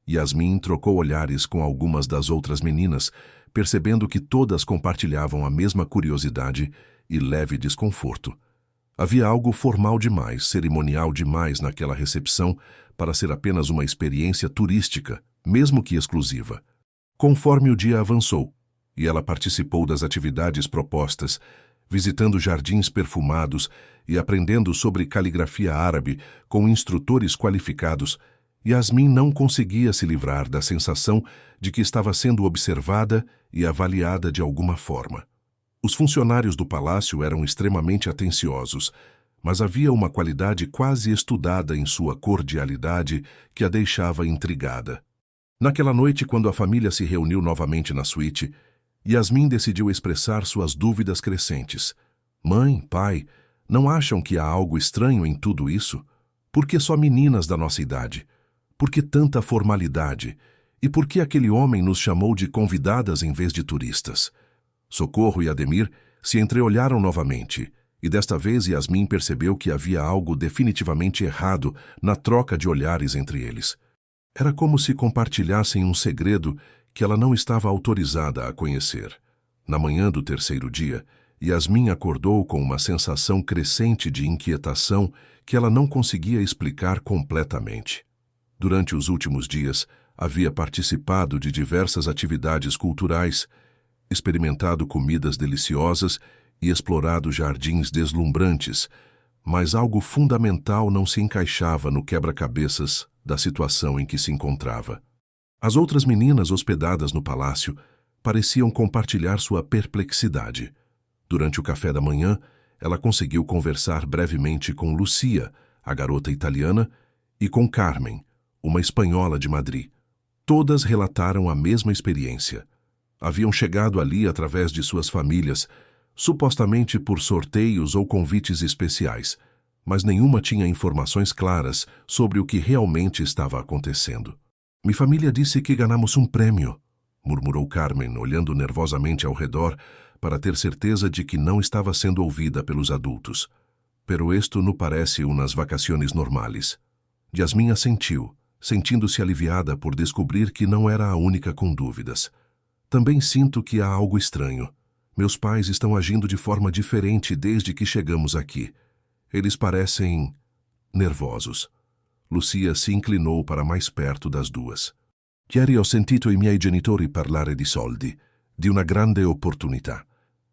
Yasmin trocou olhares com algumas das outras meninas, percebendo que todas compartilhavam a mesma curiosidade e leve desconforto. Havia algo formal demais, cerimonial demais naquela recepção para ser apenas uma experiência turística, mesmo que exclusiva. Conforme o dia avançou, e ela participou das atividades propostas, visitando jardins perfumados e aprendendo sobre caligrafia árabe com instrutores qualificados, Yasmin não conseguia se livrar da sensação de que estava sendo observada e avaliada de alguma forma. Os funcionários do palácio eram extremamente atenciosos, mas havia uma qualidade quase estudada em sua cordialidade que a deixava intrigada. Naquela noite, quando a família se reuniu novamente na suíte, Yasmin decidiu expressar suas dúvidas crescentes. Mãe, pai, não acham que há algo estranho em tudo isso? Por que só meninas da nossa idade? Por que tanta formalidade? E por que aquele homem nos chamou de convidadas em vez de turistas? Socorro e Ademir se entreolharam novamente, e desta vez Yasmin percebeu que havia algo definitivamente errado na troca de olhares entre eles. Era como se compartilhassem um segredo que ela não estava autorizada a conhecer. Na manhã do terceiro dia, Yasmin acordou com uma sensação crescente de inquietação que ela não conseguia explicar completamente. Durante os últimos dias, havia participado de diversas atividades culturais, experimentado comidas deliciosas e explorado jardins deslumbrantes, mas algo fundamental não se encaixava no quebra-cabeças da situação em que se encontrava. As outras meninas hospedadas no palácio pareciam compartilhar sua perplexidade. Durante o café da manhã, ela conseguiu conversar brevemente com Lucia, a garota italiana, e com Carmen, uma espanhola de Madrid. Todas relataram a mesma experiência. Haviam chegado ali através de suas famílias, supostamente por sorteios ou convites especiais, mas nenhuma tinha informações claras sobre o que realmente estava acontecendo. Minha família disse que ganhamos um prêmio, murmurou Carmen, olhando nervosamente ao redor para ter certeza de que não estava sendo ouvida pelos adultos. Pero esto no parece unas vacaciones normales. Yasmin assentiu, sentindo-se aliviada por descobrir que não era a única com dúvidas. Também sinto que há algo estranho. Meus pais estão agindo de forma diferente desde que chegamos aqui. Eles parecem nervosos. Lucia se inclinou para mais perto das duas. Ieri ho sentito i miei genitori parlare di soldi, di una grande opportunità.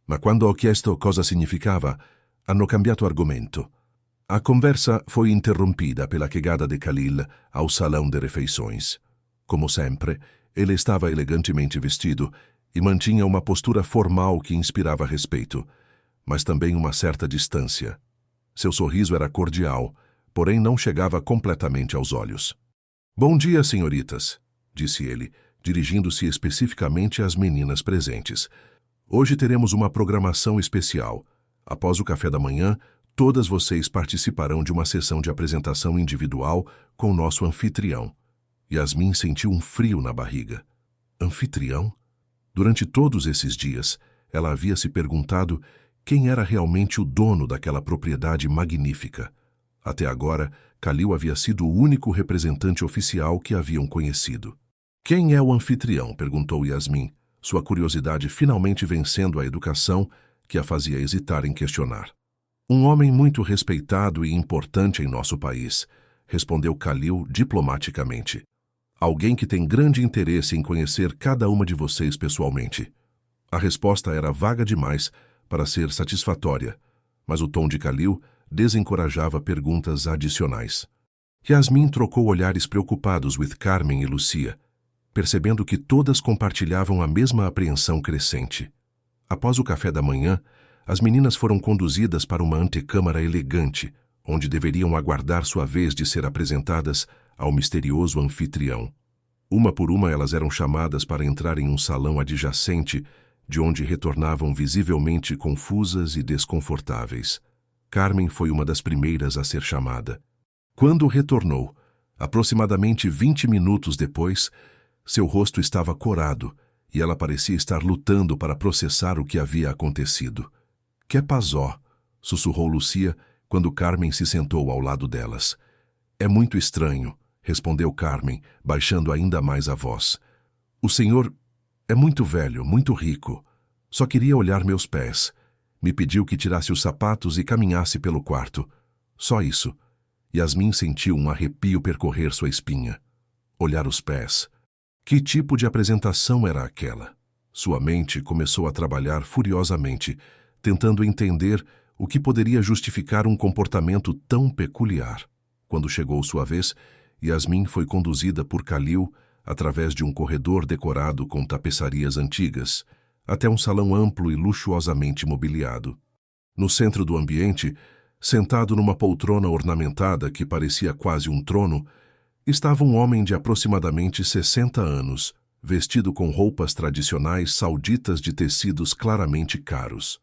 Ma quando ho chiesto cosa significava, hanno cambiato argomento. A conversa foi interrompida pela chegada de Khalil ao salão de refeições. Como sempre, ele estava elegantemente vestido e mantinha uma postura formal que inspirava respeito, mas também uma certa distância. Seu sorriso era cordial, porém não chegava completamente aos olhos. Bom dia, senhoritas, disse ele, dirigindo-se especificamente às meninas presentes. Hoje teremos uma programação especial. Após o café da manhã, todas vocês participarão de uma sessão de apresentação individual com nosso anfitrião. Yasmin sentiu um frio na barriga. Anfitrião? Durante todos esses dias, ela havia se perguntado quem era realmente o dono daquela propriedade magnífica. Até agora, Khalil havia sido o único representante oficial que haviam conhecido. Quem é o anfitrião? Perguntou Yasmin, sua curiosidade finalmente vencendo a educação que a fazia hesitar em questionar. Um homem muito respeitado e importante em nosso país, respondeu Khalil diplomaticamente. Alguém que tem grande interesse em conhecer cada uma de vocês pessoalmente. A resposta era vaga demais para ser satisfatória, mas o tom de Khalil desencorajava perguntas adicionais. Yasmin trocou olhares preocupados with Carmen e Lucia, percebendo que todas compartilhavam a mesma apreensão crescente. Após o café da manhã, as meninas foram conduzidas para uma antecâmara elegante, onde deveriam aguardar sua vez de ser apresentadas ao misterioso anfitrião. Uma por uma elas eram chamadas para entrar em um salão adjacente, de onde retornavam visivelmente confusas e desconfortáveis. Carmen foi uma das primeiras a ser chamada. Quando retornou, aproximadamente 20 minutos depois, Seu rosto estava corado e ela parecia estar lutando para processar o que havia acontecido. Que pazó, sussurrou Lucia quando Carmen se sentou ao lado delas. É muito estranho, respondeu Carmen, baixando ainda mais a voz. O senhor é muito velho, muito rico. Só queria olhar meus pés. Me pediu que tirasse os sapatos e caminhasse pelo quarto. Só isso. Yasmin sentiu um arrepio percorrer sua espinha. Olhar os pés. Que tipo de apresentação era aquela? Sua mente começou a trabalhar furiosamente, tentando entender o que poderia justificar um comportamento tão peculiar. Quando chegou sua vez, Yasmin foi conduzida por Khalil através de um corredor decorado com tapeçarias antigas, até um salão amplo e luxuosamente mobiliado. No centro do ambiente, sentado numa poltrona ornamentada que parecia quase um trono, estava um homem de aproximadamente 60 anos, vestido com roupas tradicionais sauditas de tecidos claramente caros.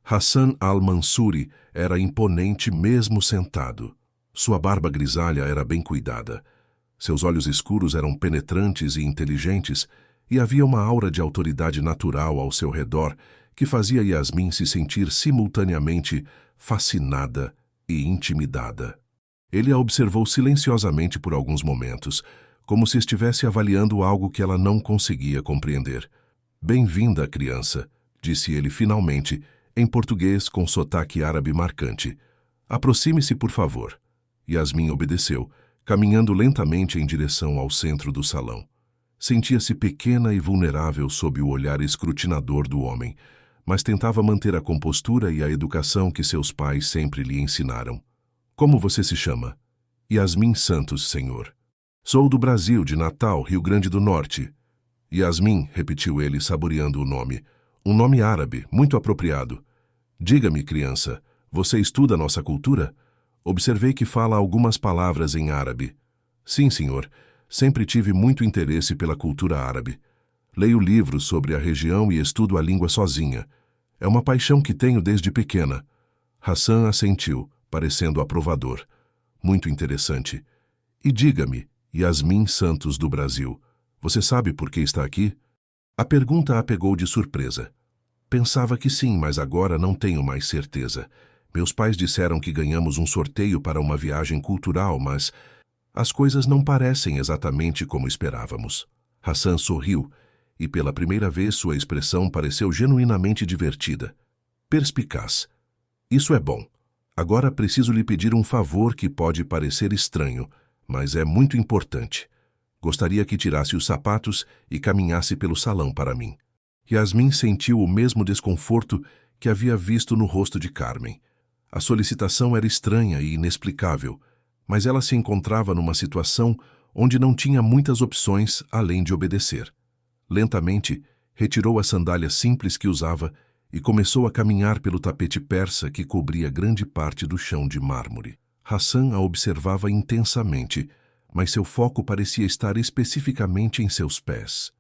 Hassan al-Mansuri era imponente mesmo sentado. Sua barba grisalha era bem cuidada. Seus olhos escuros eram penetrantes e inteligentes, e havia uma aura de autoridade natural ao seu redor que fazia Yasmin se sentir simultaneamente fascinada e intimidada. Ele a observou silenciosamente por alguns momentos, como se estivesse avaliando algo que ela não conseguia compreender. Bem-vinda, criança, disse ele finalmente, em português com sotaque árabe marcante. Aproxime-se, por favor. Yasmin obedeceu, caminhando lentamente em direção ao centro do salão. Sentia-se pequena e vulnerável sob o olhar escrutinador do homem, mas tentava manter a compostura e a educação que seus pais sempre lhe ensinaram. Como você se chama? Yasmin Santos, senhor. Sou do Brasil, de Natal, Rio Grande do Norte. Yasmin, repetiu ele, saboreando o nome. Um nome árabe, muito apropriado. Diga-me, criança, você estuda nossa cultura? Observei que fala algumas palavras em árabe. Sim, senhor. Sempre tive muito interesse pela cultura árabe. Leio livros sobre a região e estudo a língua sozinha. É uma paixão que tenho desde pequena. Hassan assentiu, parecendo aprovador. Muito interessante. E diga-me, Yasmin Santos do Brasil, você sabe por que está aqui? A pergunta a pegou de surpresa. Pensava que sim, mas agora não tenho mais certeza. Meus pais disseram que ganhamos um sorteio para uma viagem cultural, mas as coisas não parecem exatamente como esperávamos. Hassan sorriu, e pela primeira vez sua expressão pareceu genuinamente divertida. Perspicaz. Isso é bom. Agora preciso lhe pedir um favor que pode parecer estranho, mas é muito importante. Gostaria que tirasse os sapatos e caminhasse pelo salão para mim. Yasmin sentiu o mesmo desconforto que havia visto no rosto de Carmen. A solicitação era estranha e inexplicável, mas ela se encontrava numa situação onde não tinha muitas opções além de obedecer. Lentamente, retirou a sandália simples que usava e começou a caminhar pelo tapete persa que cobria grande parte do chão de mármore. Hassan a observava intensamente, mas seu foco parecia estar especificamente em seus pés.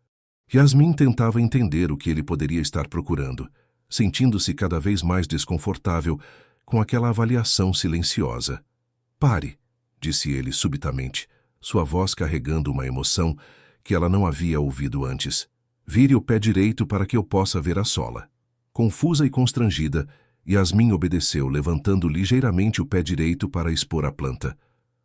Yasmin tentava entender o que ele poderia estar procurando, sentindo-se cada vez mais desconfortável com aquela avaliação silenciosa. Pare, disse ele subitamente, sua voz carregando uma emoção que ela não havia ouvido antes. Vire o pé direito para que eu possa ver a sola. Confusa e constrangida, Yasmin obedeceu, levantando ligeiramente o pé direito para expor a planta.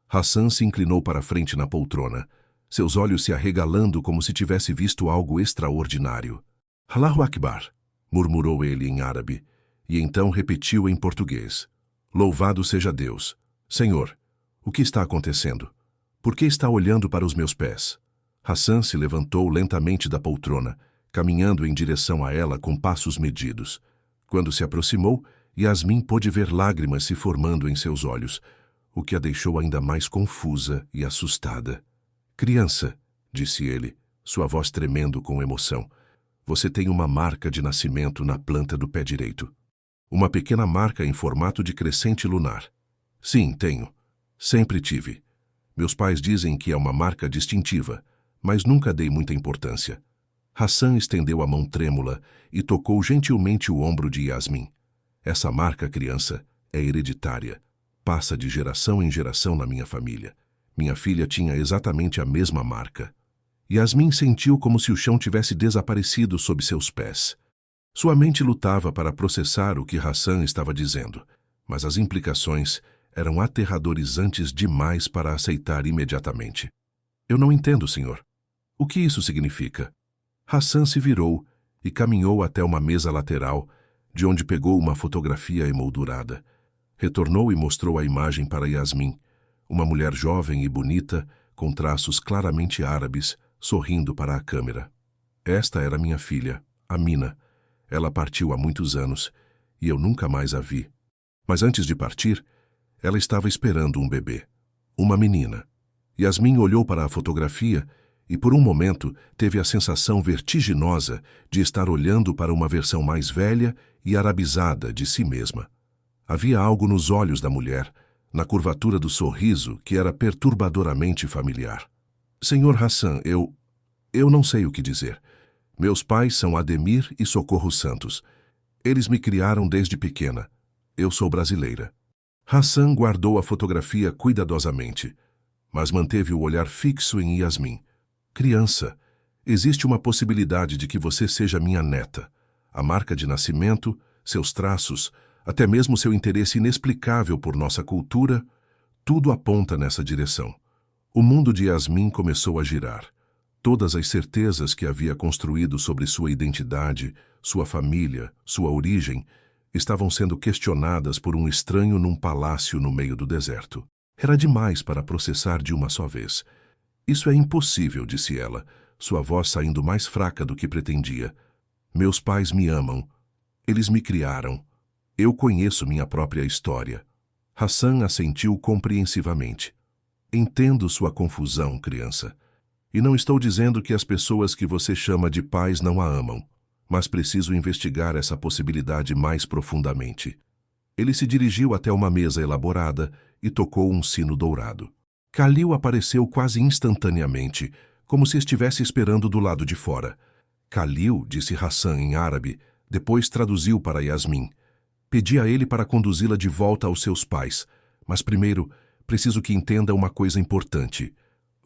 Hassan se inclinou para a frente na poltrona, seus olhos se arregalando como se tivesse visto algo extraordinário. Allahu Akbar, murmurou ele em árabe, e então repetiu em português. Louvado seja Deus. Senhor, o que está acontecendo? Por que está olhando para os meus pés? Hassan se levantou lentamente da poltrona, caminhando em direção a ela com passos medidos. Quando se aproximou, Yasmin pôde ver lágrimas se formando em seus olhos, o que a deixou ainda mais confusa e assustada. Criança, disse ele, sua voz tremendo com emoção, você tem uma marca de nascimento na planta do pé direito. Uma pequena marca em formato de crescente lunar. Sim, tenho. Sempre tive. Meus pais dizem que é uma marca distintiva, mas nunca dei muita importância. Hassan estendeu a mão trêmula e tocou gentilmente o ombro de Yasmin. Essa marca, criança, é hereditária. Passa de geração em geração na minha família. Minha filha tinha exatamente a mesma marca. Yasmin sentiu como se o chão tivesse desaparecido sob seus pés. Sua mente lutava para processar o que Hassan estava dizendo, mas as implicações eram aterrorizantes demais para aceitar imediatamente. Eu não entendo, senhor. O que isso significa? Hassan se virou e caminhou até uma mesa lateral, de onde pegou uma fotografia emoldurada. Retornou e mostrou a imagem para Yasmin, uma mulher jovem e bonita, com traços claramente árabes, sorrindo para a câmera. Esta era minha filha, Amina. Ela partiu há muitos anos e eu nunca mais a vi. Mas antes de partir, ela estava esperando um bebê, uma menina. Yasmin olhou para a fotografia e por um momento teve a sensação vertiginosa de estar olhando para uma versão mais velha e arabizada de si mesma. Havia algo nos olhos da mulher, na curvatura do sorriso, que era perturbadoramente familiar. Senhor Hassan, eu não sei o que dizer. Meus pais são Ademir e Socorro Santos. Eles me criaram desde pequena. Eu sou brasileira. Hassan guardou a fotografia cuidadosamente, mas manteve o olhar fixo em Yasmin. Criança, existe uma possibilidade de que você seja minha neta. A marca de nascimento, seus traços, até mesmo seu interesse inexplicável por nossa cultura, tudo aponta nessa direção. O mundo de Yasmin começou a girar. Todas as certezas que havia construído sobre sua identidade, sua família, sua origem, estavam sendo questionadas por um estranho num palácio no meio do deserto. Era demais para processar de uma só vez. Isso é impossível, disse ela, sua voz saindo mais fraca do que pretendia. Meus pais me amam. Eles me criaram. Eu conheço minha própria história. Hassan assentiu compreensivamente. Entendo sua confusão, criança. E não estou dizendo que as pessoas que você chama de pais não a amam, mas preciso investigar essa possibilidade mais profundamente. Ele se dirigiu até uma mesa elaborada e tocou um sino dourado. Khalil apareceu quase instantaneamente, como se estivesse esperando do lado de fora. Khalil, disse Hassan em árabe, depois traduziu para Yasmin. Pedi a ele para conduzi-la de volta aos seus pais, mas primeiro preciso que entenda uma coisa importante.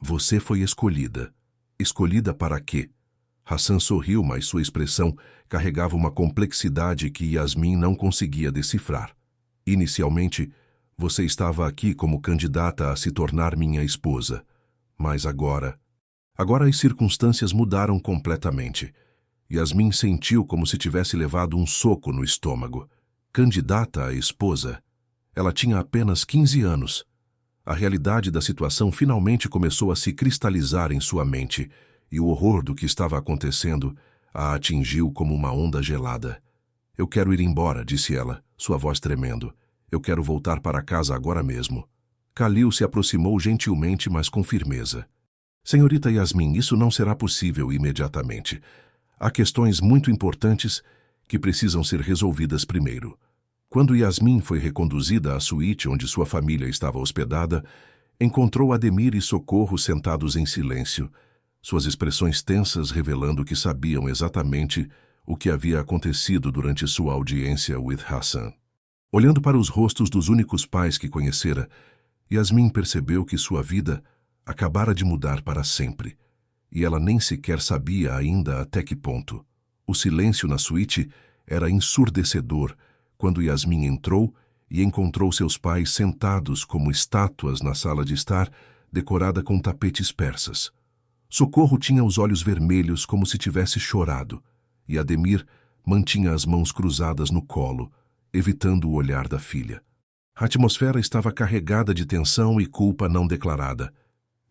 Você foi escolhida. Escolhida para quê? Hassan sorriu, mas sua expressão carregava uma complexidade que Yasmin não conseguia decifrar. Inicialmente, você estava aqui como candidata a se tornar minha esposa. Mas agora as circunstâncias mudaram completamente. Yasmin sentiu como se tivesse levado um soco no estômago. Candidata a esposa? Ela tinha apenas 15 anos. A realidade da situação finalmente começou a se cristalizar em sua mente, e o horror do que estava acontecendo a atingiu como uma onda gelada. Eu quero ir embora, disse ela, sua voz tremendo. Eu quero voltar para casa agora mesmo. Khalil se aproximou gentilmente, mas com firmeza. Senhorita Yasmin, isso não será possível imediatamente. Há questões muito importantes que precisam ser resolvidas primeiro. Quando Yasmin foi reconduzida à suíte onde sua família estava hospedada, encontrou Ademir e Socorro sentados em silêncio, suas expressões tensas revelando que sabiam exatamente o que havia acontecido durante sua audiência with Hassan. Olhando para os rostos dos únicos pais que conhecera, Yasmin percebeu que sua vida acabara de mudar para sempre, e ela nem sequer sabia ainda até que ponto. O silêncio na suíte era ensurdecedor quando Yasmin entrou e encontrou seus pais sentados como estátuas na sala de estar, decorada com tapetes persas. Socorro tinha os olhos vermelhos como se tivesse chorado, e Ademir mantinha as mãos cruzadas no colo, evitando o olhar da filha. A atmosfera estava carregada de tensão e culpa não declarada.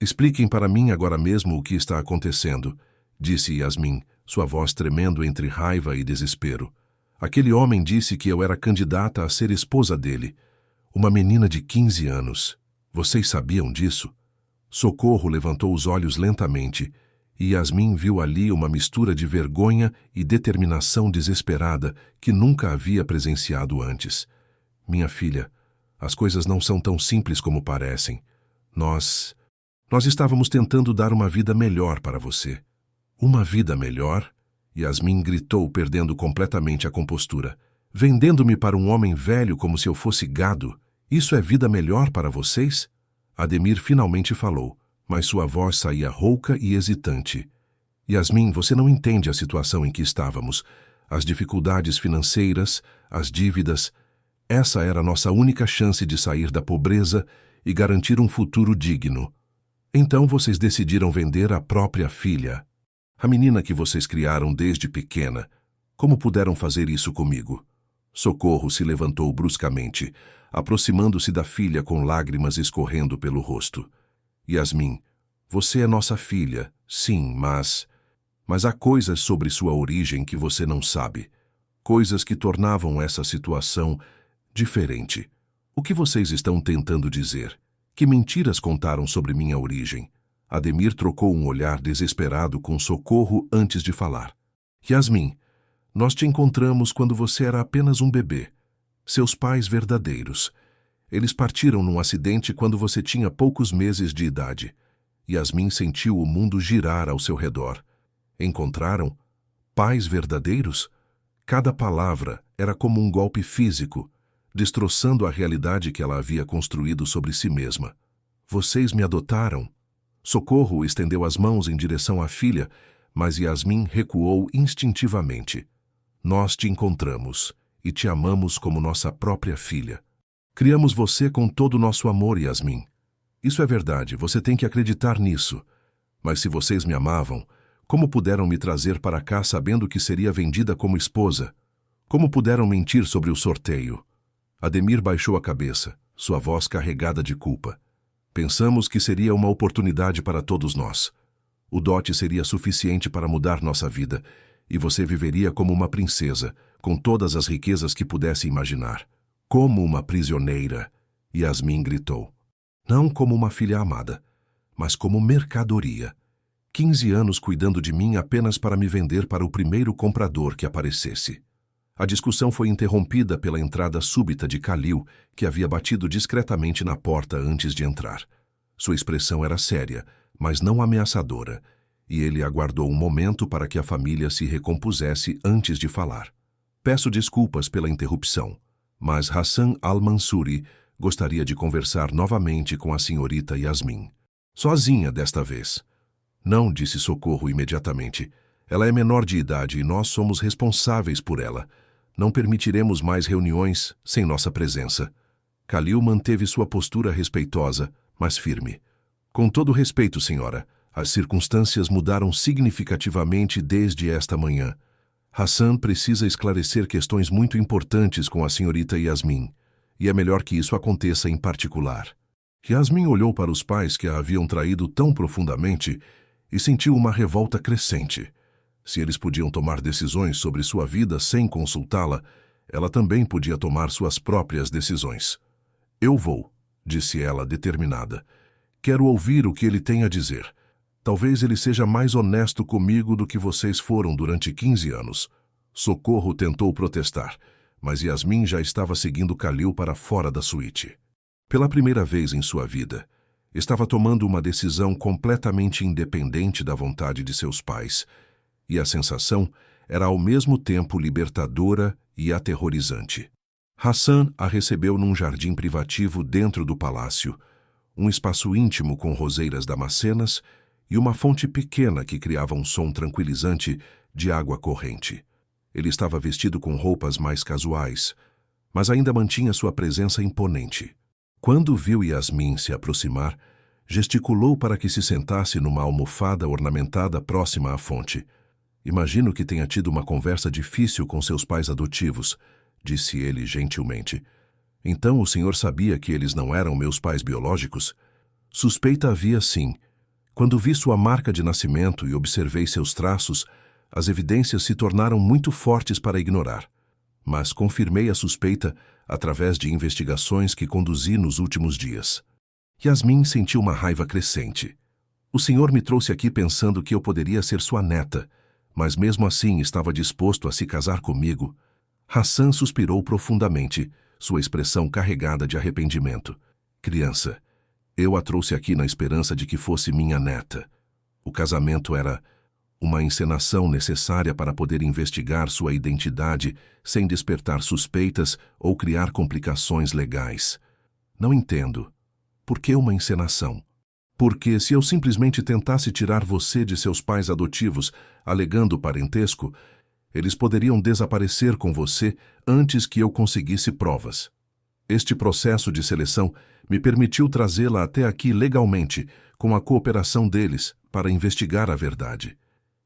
Expliquem para mim agora mesmo o que está acontecendo, disse Yasmin, sua voz tremendo entre raiva e desespero. Aquele homem disse que eu era candidata a ser esposa dele. Uma menina de 15 anos. Vocês sabiam disso? Socorro levantou os olhos lentamente, e Yasmin viu ali uma mistura de vergonha e determinação desesperada que nunca havia presenciado antes. Minha filha, as coisas não são tão simples como parecem. Nós estávamos tentando dar uma vida melhor para você. Uma vida melhor? Yasmin gritou, perdendo completamente a compostura. Vendendo-me para um homem velho como se eu fosse gado? Isso é vida melhor para vocês? Ademir finalmente falou, mas sua voz saía rouca e hesitante. Yasmin, você não entende a situação em que estávamos. As dificuldades financeiras, as dívidas. Essa era a nossa única chance de sair da pobreza e garantir um futuro digno. Então vocês decidiram vender a própria filha. A menina que vocês criaram desde pequena. Como puderam fazer isso comigo? Socorro se levantou bruscamente, aproximando-se da filha com lágrimas escorrendo pelo rosto. Yasmin, você é nossa filha, sim, mas há coisas sobre sua origem que você não sabe. Coisas que tornavam essa situação diferente. O que vocês estão tentando dizer? Que mentiras contaram sobre minha origem? Ademir trocou um olhar desesperado com Socorro antes de falar. Yasmin, nós te encontramos quando você era apenas um bebê. Seus pais verdadeiros. Eles partiram num acidente quando você tinha poucos meses de idade. Yasmin sentiu o mundo girar ao seu redor. Encontraram? Pais verdadeiros? Cada palavra era como um golpe físico, destroçando a realidade que ela havia construído sobre si mesma. Vocês me adotaram? Socorro estendeu as mãos em direção à filha, mas Yasmin recuou instintivamente. Nós te encontramos e te amamos como nossa própria filha. Criamos você com todo o nosso amor, Yasmin. Isso é verdade, você tem que acreditar nisso. Mas se vocês me amavam, como puderam me trazer para cá sabendo que seria vendida como esposa? Como puderam mentir sobre o sorteio? Ademir baixou a cabeça, sua voz carregada de culpa. Pensamos que seria uma oportunidade para todos nós. O dote seria suficiente para mudar nossa vida, e você viveria como uma princesa, com todas as riquezas que pudesse imaginar. Como uma prisioneira, Yasmin gritou. Não como uma filha amada, mas como mercadoria. 15 anos cuidando de mim apenas para me vender para o primeiro comprador que aparecesse. A discussão foi interrompida pela entrada súbita de Khalil, que havia batido discretamente na porta antes de entrar. Sua expressão era séria, mas não ameaçadora, e ele aguardou um momento para que a família se recompusesse antes de falar. Peço desculpas pela interrupção, mas Hassan al-Mansuri gostaria de conversar novamente com a senhorita Yasmin. Sozinha desta vez. Não, disse Socorro imediatamente. Ela é menor de idade e nós somos responsáveis por ela. Não permitiremos mais reuniões sem nossa presença. Khalil manteve sua postura respeitosa, mas firme. Com todo respeito, senhora, as circunstâncias mudaram significativamente desde esta manhã. Hassan precisa esclarecer questões muito importantes com a senhorita Yasmin, e é melhor que isso aconteça em particular. Yasmin olhou para os pais que a haviam traído tão profundamente e sentiu uma revolta crescente. Se eles podiam tomar decisões sobre sua vida sem consultá-la, ela também podia tomar suas próprias decisões. Eu vou, disse ela determinada. Quero ouvir o que ele tem a dizer. Talvez ele seja mais honesto comigo do que vocês foram durante 15 anos. Socorro tentou protestar, mas Yasmin já estava seguindo Khalil para fora da suíte. Pela primeira vez em sua vida, estava tomando uma decisão completamente independente da vontade de seus pais, e a sensação era ao mesmo tempo libertadora e aterrorizante. Hassan a recebeu num jardim privativo dentro do palácio, um espaço íntimo com roseiras damascenas e uma fonte pequena que criava um som tranquilizante de água corrente. Ele estava vestido com roupas mais casuais, mas ainda mantinha sua presença imponente. Quando viu Yasmin se aproximar, gesticulou para que se sentasse numa almofada ornamentada próxima à fonte. Imagino que tenha tido uma conversa difícil com seus pais adotivos, disse ele gentilmente. Então o senhor sabia que eles não eram meus pais biológicos? Suspeita havia sim. Quando vi sua marca de nascimento e observei seus traços, as evidências se tornaram muito fortes para ignorar. Mas confirmei a suspeita através de investigações que conduzi nos últimos dias. Yasmin sentiu uma raiva crescente. O senhor me trouxe aqui pensando que eu poderia ser sua neta, mas mesmo assim estava disposto a se casar comigo. Hassan suspirou profundamente, sua expressão carregada de arrependimento. Criança, eu a trouxe aqui na esperança de que fosse minha neta. O casamento era uma encenação necessária para poder investigar sua identidade sem despertar suspeitas ou criar complicações legais. Não entendo. Por que uma encenação? Porque se eu simplesmente tentasse tirar você de seus pais adotivos, alegando parentesco, eles poderiam desaparecer com você antes que eu conseguisse provas. Este processo de seleção me permitiu trazê-la até aqui legalmente, com a cooperação deles, para investigar a verdade.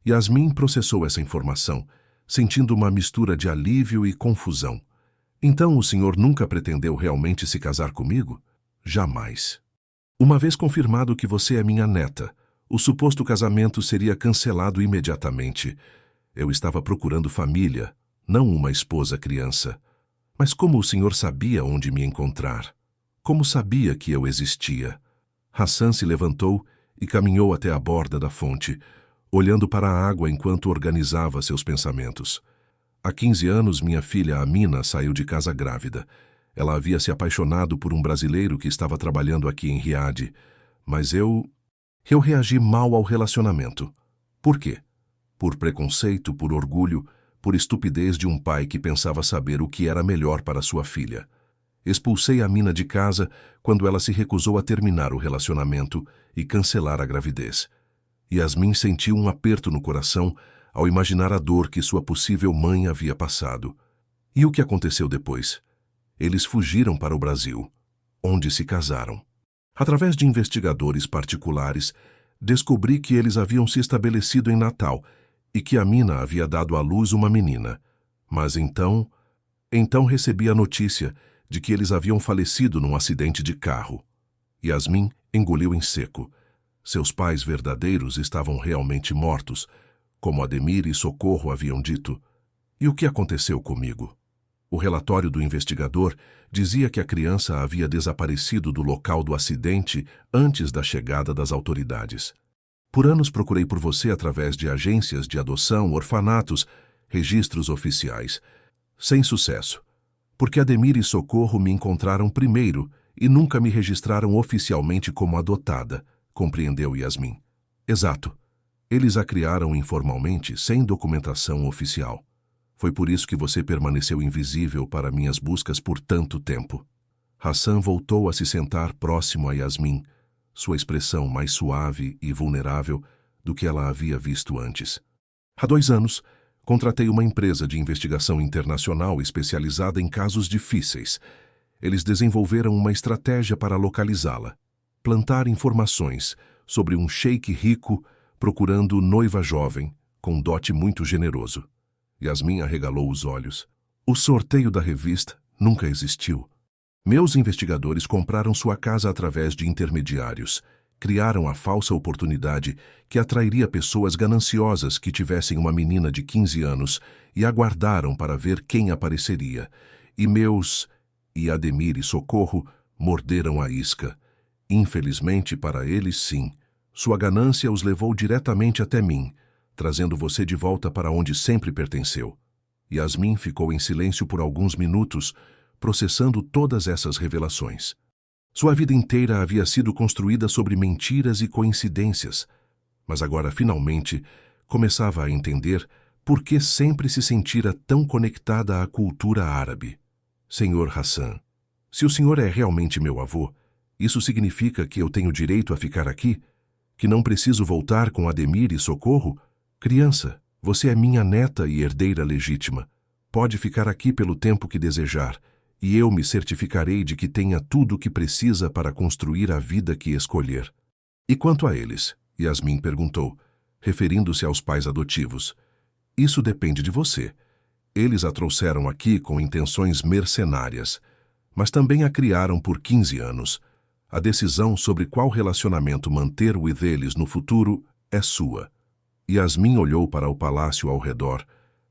Yasmin processou essa informação, sentindo uma mistura de alívio e confusão. Então o senhor nunca pretendeu realmente se casar comigo? Jamais. Uma vez confirmado que você é minha neta, o suposto casamento seria cancelado imediatamente. Eu estava procurando família, não uma esposa criança. Mas como o senhor sabia onde me encontrar? Como sabia que eu existia? Hassan se levantou e caminhou até a borda da fonte, olhando para a água enquanto organizava seus pensamentos. Há 15 anos, minha filha Amina saiu de casa grávida. Ela havia se apaixonado por um brasileiro que estava trabalhando aqui em Riad, mas eu reagi mal ao relacionamento. Por quê? Por preconceito, por orgulho, por estupidez de um pai que pensava saber o que era melhor para sua filha. Expulsei Amina de casa quando ela se recusou a terminar o relacionamento e cancelar a gravidez. Yasmin sentiu um aperto no coração ao imaginar a dor que sua possível mãe havia passado. E o que aconteceu depois? Eles fugiram para o Brasil, onde se casaram. Através de investigadores particulares, descobri que eles haviam se estabelecido em Natal e que Amina havia dado à luz uma menina. Mas então recebi a notícia de que eles haviam falecido num acidente de carro. Yasmin engoliu em seco. Seus pais verdadeiros estavam realmente mortos, como Ademir e Socorro haviam dito. E o que aconteceu comigo? O relatório do investigador dizia que a criança havia desaparecido do local do acidente antes da chegada das autoridades. Por anos procurei por você através de agências de adoção, orfanatos, registros oficiais. Sem sucesso. Porque Ademir e Socorro me encontraram primeiro e nunca me registraram oficialmente como adotada, compreendeu Yasmin. Exato. Eles a criaram informalmente, sem documentação oficial. Foi por isso que você permaneceu invisível para minhas buscas por tanto tempo. Hassan voltou a se sentar próximo a Yasmin, sua expressão mais suave e vulnerável do que ela havia visto antes. Há 2 anos, contratei uma empresa de investigação internacional especializada em casos difíceis. Eles desenvolveram uma estratégia para localizá-la. Plantar informações sobre um sheik rico procurando noiva jovem, com dote muito generoso. Yasmin arregalou os olhos. O sorteio da revista nunca existiu. Meus investigadores compraram sua casa através de intermediários. Criaram a falsa oportunidade que atrairia pessoas gananciosas que tivessem uma menina de 15 anos e aguardaram para ver quem apareceria. E Ademir e Socorro morderam a isca. Infelizmente para eles, sim. Sua ganância os levou diretamente até mim, trazendo você de volta para onde sempre pertenceu. Yasmin ficou em silêncio por alguns minutos, processando todas essas revelações. Sua vida inteira havia sido construída sobre mentiras e coincidências, mas agora, finalmente, começava a entender por que sempre se sentira tão conectada à cultura árabe. Senhor Hassan, se o senhor é realmente meu avô, isso significa que eu tenho direito a ficar aqui? Que não preciso voltar com Ademir e Socorro? Criança, você é minha neta e herdeira legítima. Pode ficar aqui pelo tempo que desejar, e eu me certificarei de que tenha tudo o que precisa para construir a vida que escolher. E quanto a eles? Yasmin perguntou, referindo-se aos pais adotivos. Isso depende de você. Eles a trouxeram aqui com intenções mercenárias, mas também a criaram por 15 anos. A decisão sobre qual relacionamento manter o deles no futuro é sua. Yasmin olhou para o palácio ao redor,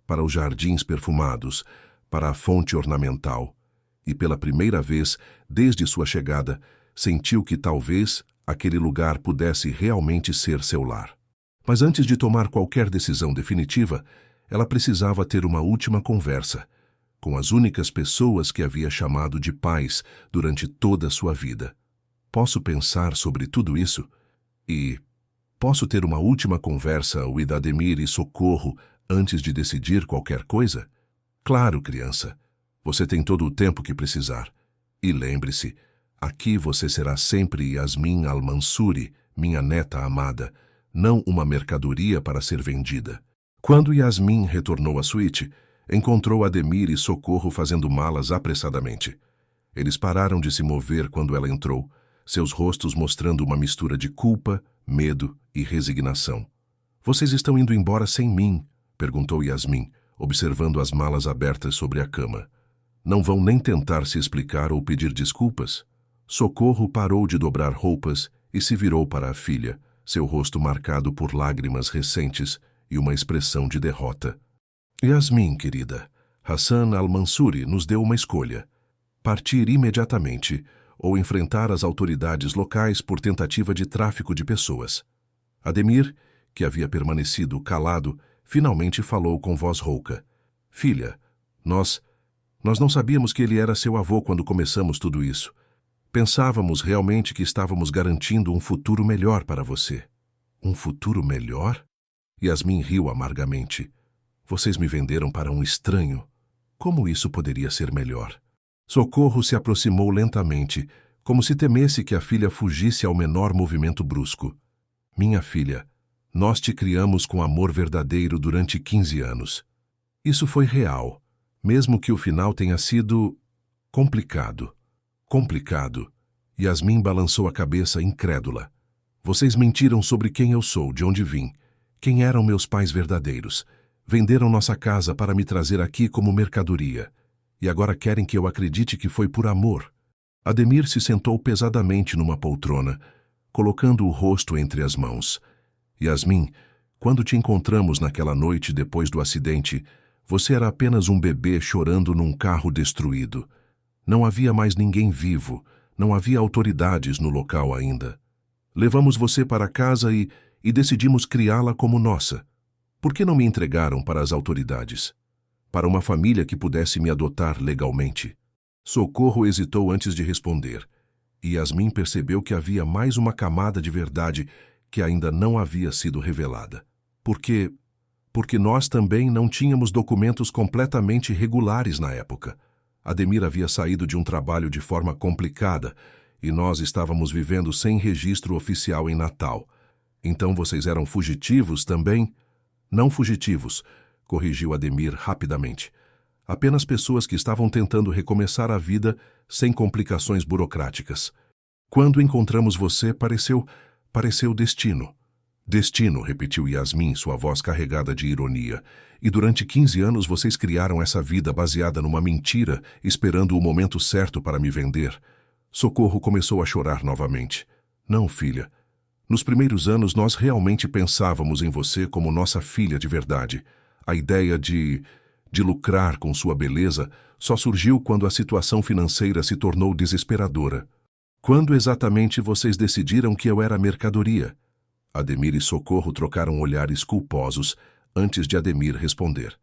para os jardins perfumados, para a fonte ornamental, e pela primeira vez, desde sua chegada, sentiu que talvez aquele lugar pudesse realmente ser seu lar. Mas antes de tomar qualquer decisão definitiva, ela precisava ter uma última conversa com as únicas pessoas que havia chamado de pais durante toda a sua vida. Posso pensar sobre tudo isso? E posso ter uma última conversa com Ademir e Socorro antes de decidir qualquer coisa? Claro, criança. Você tem todo o tempo que precisar. E lembre-se, aqui você será sempre Yasmin Al-Mansuri, minha neta amada, não uma mercadoria para ser vendida. Quando Yasmin retornou à suíte, encontrou Ademir e Socorro fazendo malas apressadamente. Eles pararam de se mover quando ela entrou, seus rostos mostrando uma mistura de culpa, medo e resignação. "Vocês estão indo embora sem mim?" perguntou Yasmin, observando as malas abertas sobre a cama. "Não vão nem tentar se explicar ou pedir desculpas?" Socorro parou de dobrar roupas e se virou para a filha, seu rosto marcado por lágrimas recentes e uma expressão de derrota. "Yasmin, querida, Hassan al-Mansuri nos deu uma escolha: partir imediatamente ou enfrentar as autoridades locais por tentativa de tráfico de pessoas." Ademir, que havia permanecido calado, finalmente falou com voz rouca. "Filha, nós não sabíamos que ele era seu avô quando começamos tudo isso. Pensávamos realmente que estávamos garantindo um futuro melhor para você." "Um futuro melhor?" Yasmin riu amargamente. "Vocês me venderam para um estranho. Como isso poderia ser melhor?" Socorro se aproximou lentamente, como se temesse que a filha fugisse ao menor movimento brusco. "Minha filha, nós te criamos com amor verdadeiro durante 15 anos. Isso foi real, mesmo que o final tenha sido complicado." "Complicado?" Yasmin balançou a cabeça incrédula. "Vocês mentiram sobre quem eu sou, de onde vim, quem eram meus pais verdadeiros. Venderam nossa casa para me trazer aqui como mercadoria. E agora querem que eu acredite que foi por amor." Ademir se sentou pesadamente numa poltrona, colocando o rosto entre as mãos. "Yasmin, quando te encontramos naquela noite depois do acidente, você era apenas um bebê chorando num carro destruído. Não havia mais ninguém vivo, não havia autoridades no local ainda. Levamos você para casa e decidimos criá-la como nossa. Por que não me entregaram para as autoridades? Para uma família que pudesse me adotar legalmente?" Socorro hesitou antes de responder, e Yasmin percebeu que havia mais uma camada de verdade que ainda não havia sido revelada. Porque nós também não tínhamos documentos completamente regulares na época. Ademir havia saído de um trabalho de forma complicada e nós estávamos vivendo sem registro oficial em Natal. Então vocês eram fugitivos também? "Não fugitivos", corrigiu Ademir rapidamente. "Apenas pessoas que estavam tentando recomeçar a vida sem complicações burocráticas. Quando encontramos você, pareceu destino." "Destino", repetiu Yasmin, sua voz carregada de ironia. "E durante 15 anos vocês criaram essa vida baseada numa mentira, esperando o momento certo para me vender." Socorro começou a chorar novamente. "Não, filha. Nos primeiros anos nós realmente pensávamos em você como nossa filha de verdade. A ideia de lucrar com sua beleza só surgiu quando a situação financeira se tornou desesperadora." "Quando exatamente vocês decidiram que eu era mercadoria?" Ademir e Socorro trocaram olhares culposos antes de Ademir responder.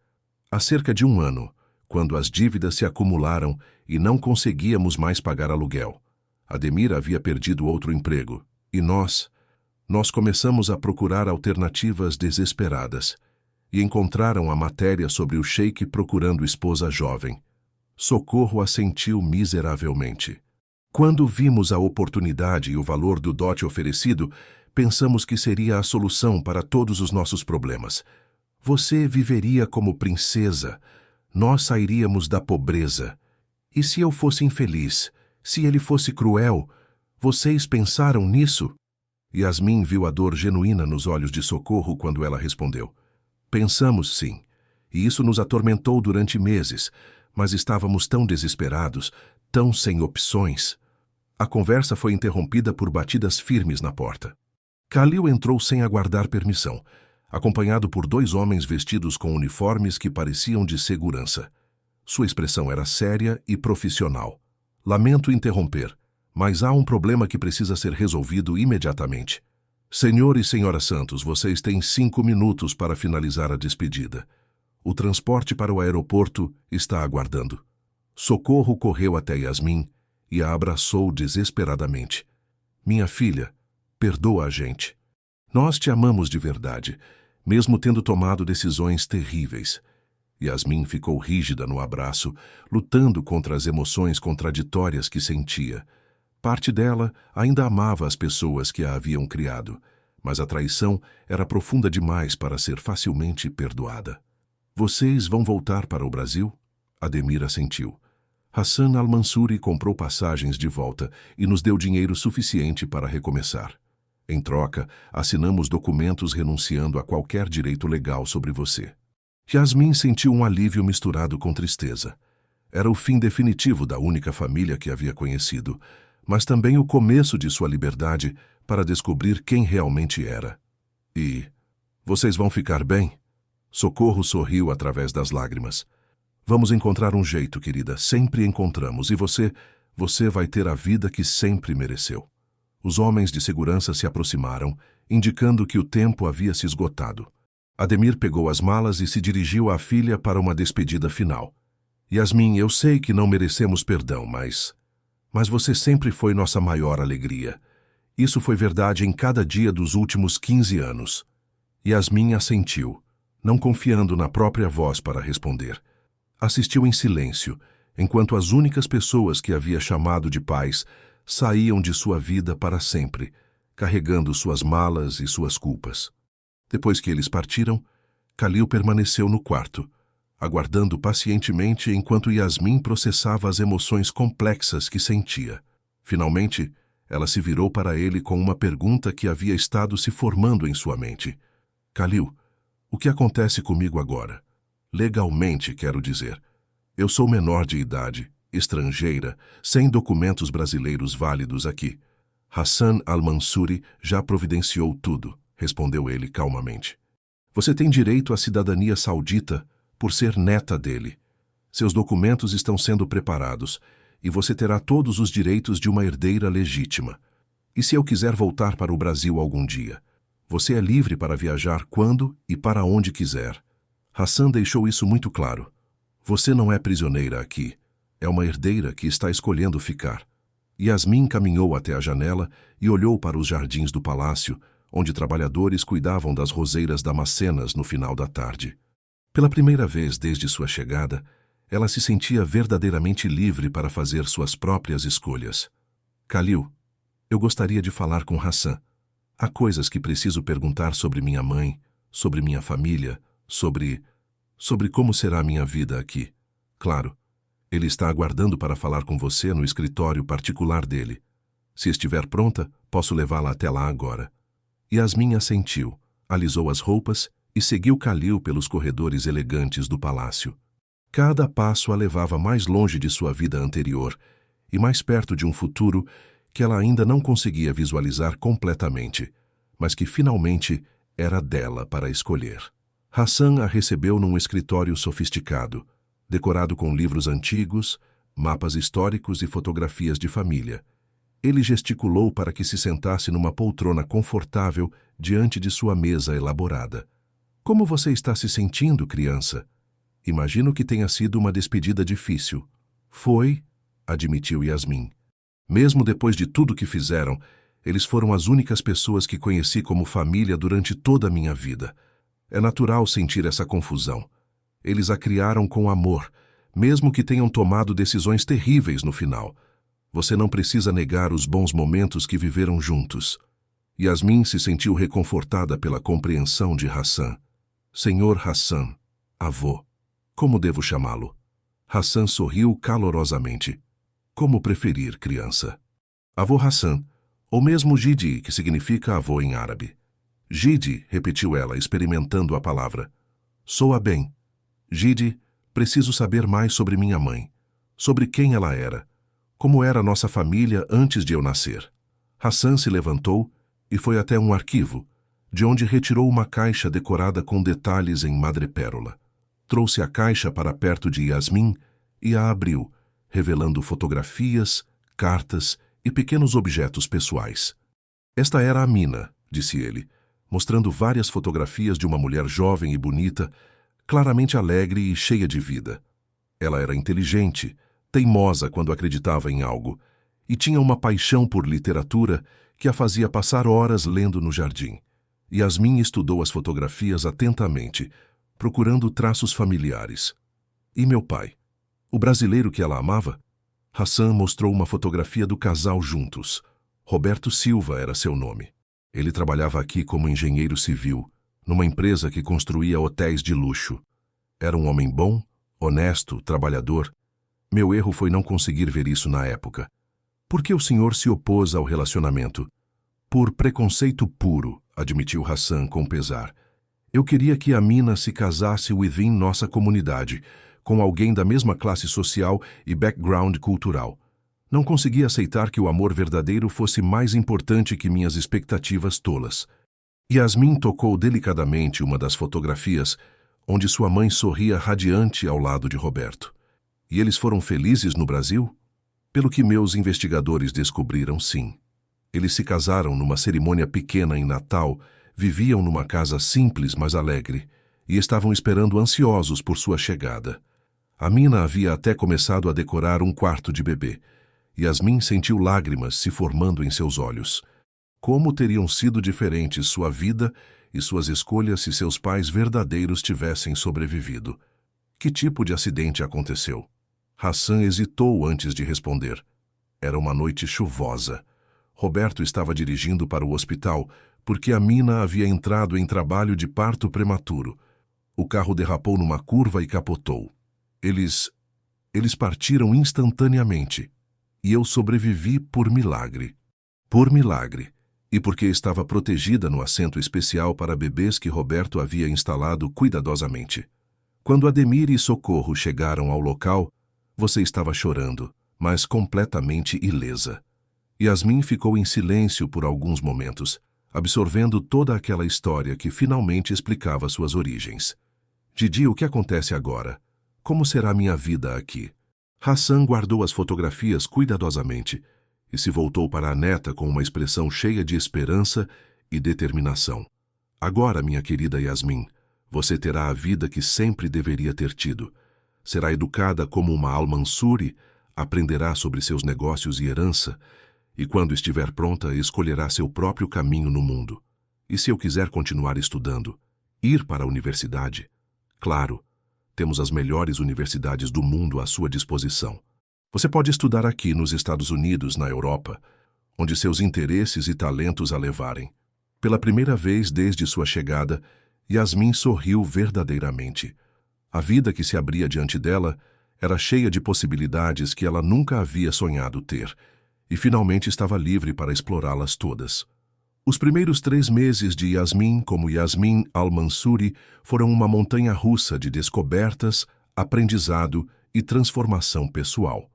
"Há cerca de 1 ano, quando as dívidas se acumularam e não conseguíamos mais pagar aluguel. Ademir havia perdido outro emprego, e nós começamos a procurar alternativas desesperadas, e encontraram a matéria sobre o sheik procurando esposa jovem." Socorro assentiu miseravelmente. "Quando vimos a oportunidade e o valor do dote oferecido, pensamos que seria a solução para todos os nossos problemas. Você viveria como princesa, nós sairíamos da pobreza. E se eu fosse infeliz, se ele fosse cruel, vocês pensaram nisso?" Yasmin viu a dor genuína nos olhos de Socorro quando ela respondeu. "Pensamos sim, e isso nos atormentou durante meses, mas estávamos tão desesperados, tão sem opções." A conversa foi interrompida por batidas firmes na porta. Khalil entrou sem aguardar permissão, acompanhado por 2 homens vestidos com uniformes que pareciam de segurança. Sua expressão era séria e profissional. "Lamento interromper, mas há um problema que precisa ser resolvido imediatamente. Senhor e senhora Santos, vocês têm 5 minutos para finalizar a despedida. O transporte para o aeroporto está aguardando." Socorro correu até Yasmin e a abraçou desesperadamente. "Minha filha, perdoa a gente. Nós te amamos de verdade, mesmo tendo tomado decisões terríveis." Yasmin ficou rígida no abraço, lutando contra as emoções contraditórias que sentia. Parte dela ainda amava as pessoas que a haviam criado, mas a traição era profunda demais para ser facilmente perdoada. Vocês vão voltar para o Brasil? Ademir assentiu. Hassan al-Mansuri comprou passagens de volta e nos deu dinheiro suficiente para recomeçar. Em troca, assinamos documentos renunciando a qualquer direito legal sobre você. Yasmin sentiu um alívio misturado com tristeza. Era o fim definitivo da única família que havia conhecido, mas também o começo de sua liberdade para descobrir quem realmente era. E... vocês vão ficar bem? Socorro sorriu através das lágrimas. Vamos encontrar um jeito, querida. Sempre encontramos. E você vai ter a vida que sempre mereceu. Os homens de segurança se aproximaram, indicando que o tempo havia se esgotado. Ademir pegou as malas e se dirigiu à filha para uma despedida final. Yasmin, eu sei que não merecemos perdão, mas você sempre foi nossa maior alegria. Isso foi verdade em cada dia dos últimos 15 anos. Yasmin assentiu, não confiando na própria voz para responder. Assistiu em silêncio, enquanto as únicas pessoas que havia chamado de pais saíam de sua vida para sempre, carregando suas malas e suas culpas. Depois que eles partiram, Khalil permaneceu no quarto, aguardando pacientemente enquanto Yasmin processava as emoções complexas que sentia. Finalmente, ela se virou para ele com uma pergunta que havia estado se formando em sua mente. Khalil, o que acontece comigo agora? Legalmente, quero dizer. Eu sou menor de idade, estrangeira, sem documentos brasileiros válidos aqui. Hassan al-Mansuri já providenciou tudo, respondeu ele calmamente. Você tem direito à cidadania saudita por ser neta dele. Seus documentos estão sendo preparados e você terá todos os direitos de uma herdeira legítima. E se eu quiser voltar para o Brasil algum dia? Você é livre para viajar quando e para onde quiser. Hassan deixou isso muito claro. Você não é prisioneira aqui. É uma herdeira que está escolhendo ficar. Yasmin caminhou até a janela e olhou para os jardins do palácio, onde trabalhadores cuidavam das roseiras damascenas no final da tarde. Pela primeira vez desde sua chegada, ela se sentia verdadeiramente livre para fazer suas próprias escolhas. Khalil, eu gostaria de falar com Hassan. Há coisas que preciso perguntar sobre minha mãe, sobre minha família, sobre como será minha vida aqui. Claro, ele está aguardando para falar com você no escritório particular dele. Se estiver pronta, posso levá-la até lá agora. Yasmin assentiu, alisou as roupas e seguiu Khalil pelos corredores elegantes do palácio. Cada passo a levava mais longe de sua vida anterior e mais perto de um futuro que ela ainda não conseguia visualizar completamente, mas que finalmente era dela para escolher. Hassan a recebeu num escritório sofisticado, decorado com livros antigos, mapas históricos e fotografias de família. Ele gesticulou para que se sentasse numa poltrona confortável diante de sua mesa elaborada. Como você está se sentindo, criança? Imagino que tenha sido uma despedida difícil. Foi, admitiu Yasmin. Mesmo depois de tudo que fizeram, eles foram as únicas pessoas que conheci como família durante toda a minha vida. É natural sentir essa confusão. Eles a criaram com amor, mesmo que tenham tomado decisões terríveis no final. Você não precisa negar os bons momentos que viveram juntos. Yasmin se sentiu reconfortada pela compreensão de Hassan. Senhor Hassan, avô. Como devo chamá-lo? Hassan sorriu calorosamente. Como preferir, criança? Avô Hassan, ou mesmo Gidi, que significa avô em árabe. Gidi, repetiu ela, experimentando a palavra. Soa bem. Gidi, preciso saber mais sobre minha mãe. Sobre quem ela era. Como era nossa família antes de eu nascer. Hassan se levantou e foi até um arquivo, de onde retirou uma caixa decorada com detalhes em madrepérola. Trouxe a caixa para perto de Yasmin e a abriu, revelando fotografias, cartas e pequenos objetos pessoais. Esta era a Mina, disse ele, mostrando várias fotografias de uma mulher jovem e bonita, claramente alegre e cheia de vida. Ela era inteligente, teimosa quando acreditava em algo, e tinha uma paixão por literatura que a fazia passar horas lendo no jardim. Yasmin estudou as fotografias atentamente, procurando traços familiares. E meu pai? O brasileiro que ela amava? Hassan mostrou uma fotografia do casal juntos. Roberto Silva era seu nome. Ele trabalhava aqui como engenheiro civil, numa empresa que construía hotéis de luxo. Era um homem bom, honesto, trabalhador. Meu erro foi não conseguir ver isso na época. Por que o senhor se opôs ao relacionamento? Por preconceito puro, admitiu Hassan com pesar. Eu queria que a Mina se casasse within nossa comunidade, com alguém da mesma classe social e background cultural. Não conseguia aceitar que o amor verdadeiro fosse mais importante que minhas expectativas tolas. Yasmin tocou delicadamente uma das fotografias, onde sua mãe sorria radiante ao lado de Roberto. E eles foram felizes no Brasil? Pelo que meus investigadores descobriram, sim. Eles se casaram numa cerimônia pequena em Natal, viviam numa casa simples, mas alegre, e estavam esperando ansiosos por sua chegada. A Mina havia até começado a decorar um quarto de bebê. Yasmin sentiu lágrimas se formando em seus olhos. Como teriam sido diferentes sua vida e suas escolhas se seus pais verdadeiros tivessem sobrevivido? Que tipo de acidente aconteceu? Hassan hesitou antes de responder. Era uma noite chuvosa. Roberto estava dirigindo para o hospital porque a Mina havia entrado em trabalho de parto prematuro. O carro derrapou numa curva e capotou. Eles partiram instantaneamente. E eu sobrevivi por milagre. Por milagre. E porque estava protegida no assento especial para bebês que Roberto havia instalado cuidadosamente. Quando Ademir e Socorro chegaram ao local, você estava chorando, mas completamente ilesa. Yasmin ficou em silêncio por alguns momentos, absorvendo toda aquela história que finalmente explicava suas origens. Didi, o que acontece agora? Como será minha vida aqui? Hassan guardou as fotografias cuidadosamente e se voltou para a neta com uma expressão cheia de esperança e determinação. Agora, minha querida Yasmin, você terá a vida que sempre deveria ter tido. Será educada como uma Al-Mansuri, aprenderá sobre seus negócios e herança, e quando estiver pronta, escolherá seu próprio caminho no mundo. E se eu quiser continuar estudando? Ir para a universidade? Claro. Temos as melhores universidades do mundo à sua disposição. Você pode estudar aqui nos Estados Unidos, na Europa, onde seus interesses e talentos a levarem. Pela primeira vez desde sua chegada, Yasmin sorriu verdadeiramente. A vida que se abria diante dela era cheia de possibilidades que ela nunca havia sonhado ter, e finalmente estava livre para explorá-las todas. Os primeiros 3 meses de Yasmin como Yasmin Al-Mansuri foram uma montanha-russa de descobertas, aprendizado e transformação pessoal.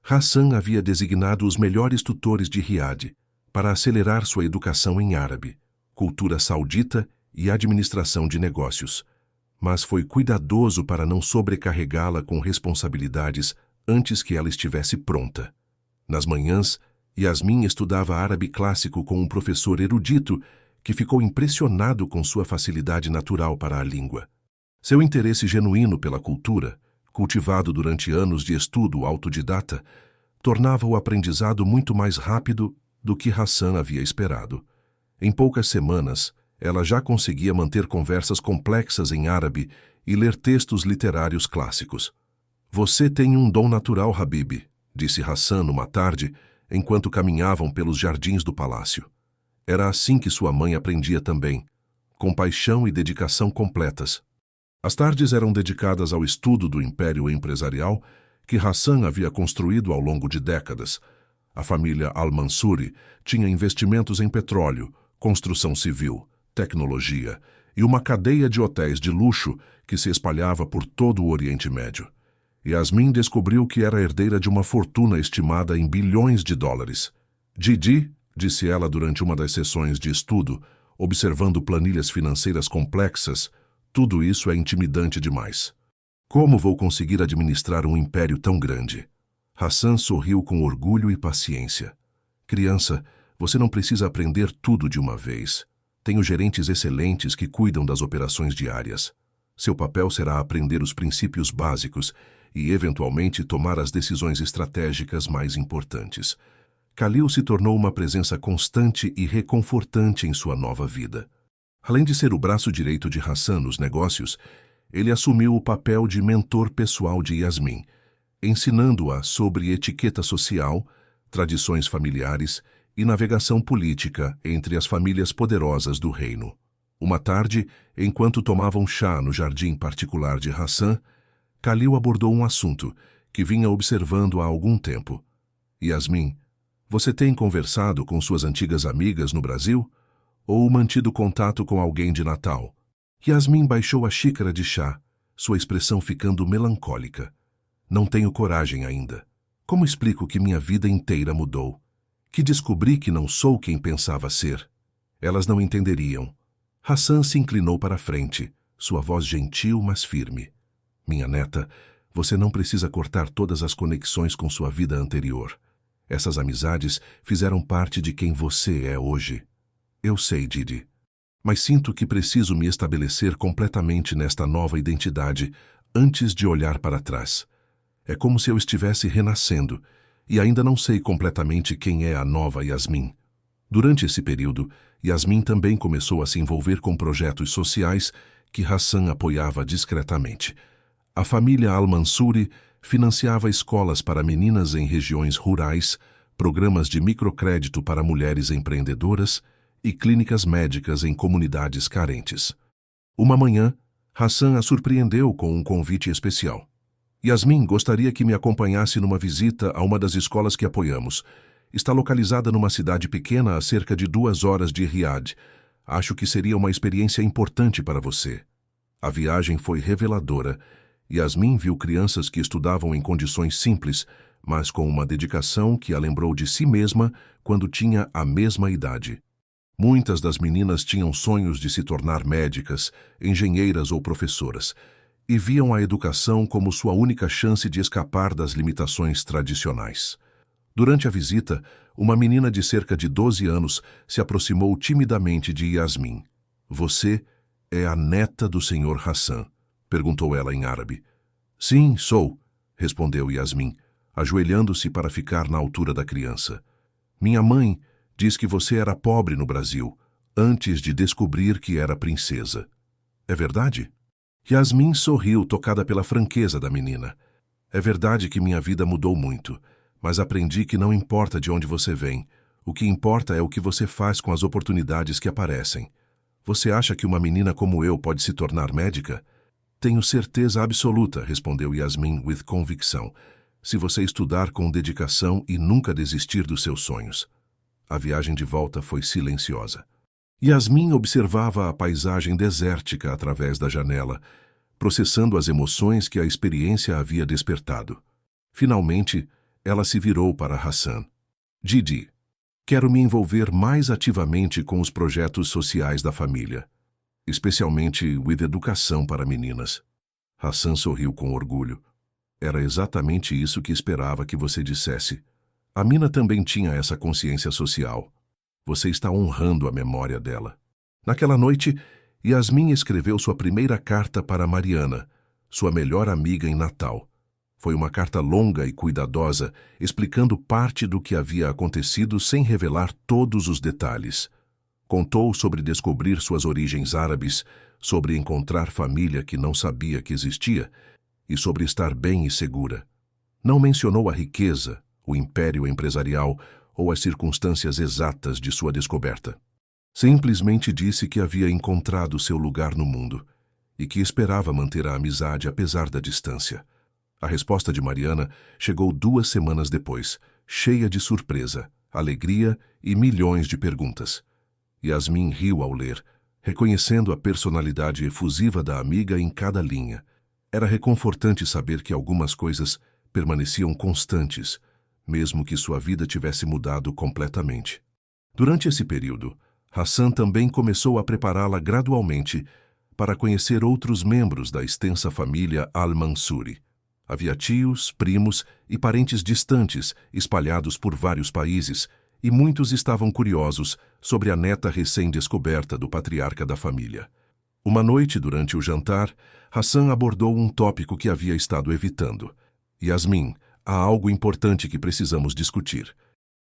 Hassan havia designado os melhores tutores de Riad para acelerar sua educação em árabe, cultura saudita e administração de negócios, mas foi cuidadoso para não sobrecarregá-la com responsabilidades antes que ela estivesse pronta. Nas manhãs, Yasmin estudava árabe clássico com um professor erudito que ficou impressionado com sua facilidade natural para a língua. Seu interesse genuíno pela cultura, cultivado durante anos de estudo autodidata, tornava o aprendizado muito mais rápido do que Hassan havia esperado. Em poucas semanas, ela já conseguia manter conversas complexas em árabe e ler textos literários clássicos. Você tem um dom natural, Habib, disse Hassan numa tarde, enquanto caminhavam pelos jardins do palácio. Era assim que sua mãe aprendia também, com paixão e dedicação completas. As tardes eram dedicadas ao estudo do império empresarial que Hassan havia construído ao longo de décadas. A família Al-Mansuri tinha investimentos em petróleo, construção civil, tecnologia e uma cadeia de hotéis de luxo que se espalhava por todo o Oriente Médio. Yasmin descobriu que era herdeira de uma fortuna estimada em bilhões de dólares. Didi, disse ela durante uma das sessões de estudo, observando planilhas financeiras complexas, tudo isso é intimidante demais. Como vou conseguir administrar um império tão grande? Hassan sorriu com orgulho e paciência. Criança, você não precisa aprender tudo de uma vez. Tenho gerentes excelentes que cuidam das operações diárias. Seu papel será aprender os princípios básicos e, eventualmente, tomar as decisões estratégicas mais importantes. Khalil se tornou uma presença constante e reconfortante em sua nova vida. Além de ser o braço direito de Hassan nos negócios, ele assumiu o papel de mentor pessoal de Yasmin, ensinando-a sobre etiqueta social, tradições familiares e navegação política entre as famílias poderosas do reino. Uma tarde, enquanto tomavam chá no jardim particular de Hassan, Khalil abordou um assunto que vinha observando há algum tempo. Yasmin, você tem conversado com suas antigas amigas no Brasil? Ou mantido contato com alguém de Natal? Yasmin baixou a xícara de chá, sua expressão ficando melancólica. Não tenho coragem ainda. Como explico que minha vida inteira mudou? Que descobri que não sou quem pensava ser? Elas não entenderiam. Hassan se inclinou para a frente, sua voz gentil, mas firme. Minha neta, você não precisa cortar todas as conexões com sua vida anterior. Essas amizades fizeram parte de quem você é hoje. Eu sei, Didi. Mas sinto que preciso me estabelecer completamente nesta nova identidade antes de olhar para trás. É como se eu estivesse renascendo, e ainda não sei completamente quem é a nova Yasmin. Durante esse período, Yasmin também começou a se envolver com projetos sociais que Hassan apoiava discretamente. A família Al-Mansuri financiava escolas para meninas em regiões rurais, programas de microcrédito para mulheres empreendedoras e clínicas médicas em comunidades carentes. Uma manhã, Hassan a surpreendeu com um convite especial. Yasmin gostaria que me acompanhasse numa visita a uma das escolas que apoiamos. Está localizada numa cidade pequena a cerca de 2 horas de Riad. Acho que seria uma experiência importante para você. A viagem foi reveladora. Yasmin viu crianças que estudavam em condições simples, mas com uma dedicação que a lembrou de si mesma quando tinha a mesma idade. Muitas das meninas tinham sonhos de se tornar médicas, engenheiras ou professoras, e viam a educação como sua única chance de escapar das limitações tradicionais. Durante a visita, uma menina de cerca de 12 anos se aproximou timidamente de Yasmin. Você é a neta do Sr. Hassan? Perguntou ela em árabe. Sim, sou, respondeu Yasmin, ajoelhando-se para ficar na altura da criança. Minha mãe diz que você era pobre no Brasil, antes de descobrir que era princesa. É verdade? Yasmin sorriu, tocada pela franqueza da menina. É verdade que minha vida mudou muito, mas aprendi que não importa de onde você vem, o que importa é o que você faz com as oportunidades que aparecem. Você acha que uma menina como eu pode se tornar médica? Tenho certeza absoluta, respondeu Yasmin com convicção, se você estudar com dedicação e nunca desistir dos seus sonhos. A viagem de volta foi silenciosa. Yasmin observava a paisagem desértica através da janela, processando as emoções que a experiência havia despertado. Finalmente, ela se virou para Hassan. Didi, quero me envolver mais ativamente com os projetos sociais da família, especialmente com educação para meninas. Hassan sorriu com orgulho. Era exatamente isso que esperava que você dissesse. A Mina também tinha essa consciência social. Você está honrando a memória dela. Naquela noite, Yasmin escreveu sua primeira carta para Mariana, sua melhor amiga em Natal. Foi uma carta longa e cuidadosa, explicando parte do que havia acontecido sem revelar todos os detalhes. Contou sobre descobrir suas origens árabes, sobre encontrar família que não sabia que existia e sobre estar bem e segura. Não mencionou a riqueza, o império empresarial ou as circunstâncias exatas de sua descoberta. Simplesmente disse que havia encontrado seu lugar no mundo e que esperava manter a amizade apesar da distância. A resposta de Mariana chegou 2 semanas depois, cheia de surpresa, alegria e milhões de perguntas. Yasmin riu ao ler, reconhecendo a personalidade efusiva da amiga em cada linha. Era reconfortante saber que algumas coisas permaneciam constantes, mesmo que sua vida tivesse mudado completamente. Durante esse período, Hassan também começou a prepará-la gradualmente para conhecer outros membros da extensa família Al-Mansuri. Havia tios, primos e parentes distantes espalhados por vários países, e muitos estavam curiosos sobre a neta recém-descoberta do patriarca da família. Uma noite, durante o jantar, Hassan abordou um tópico que havia estado evitando. Yasmin, há algo importante que precisamos discutir.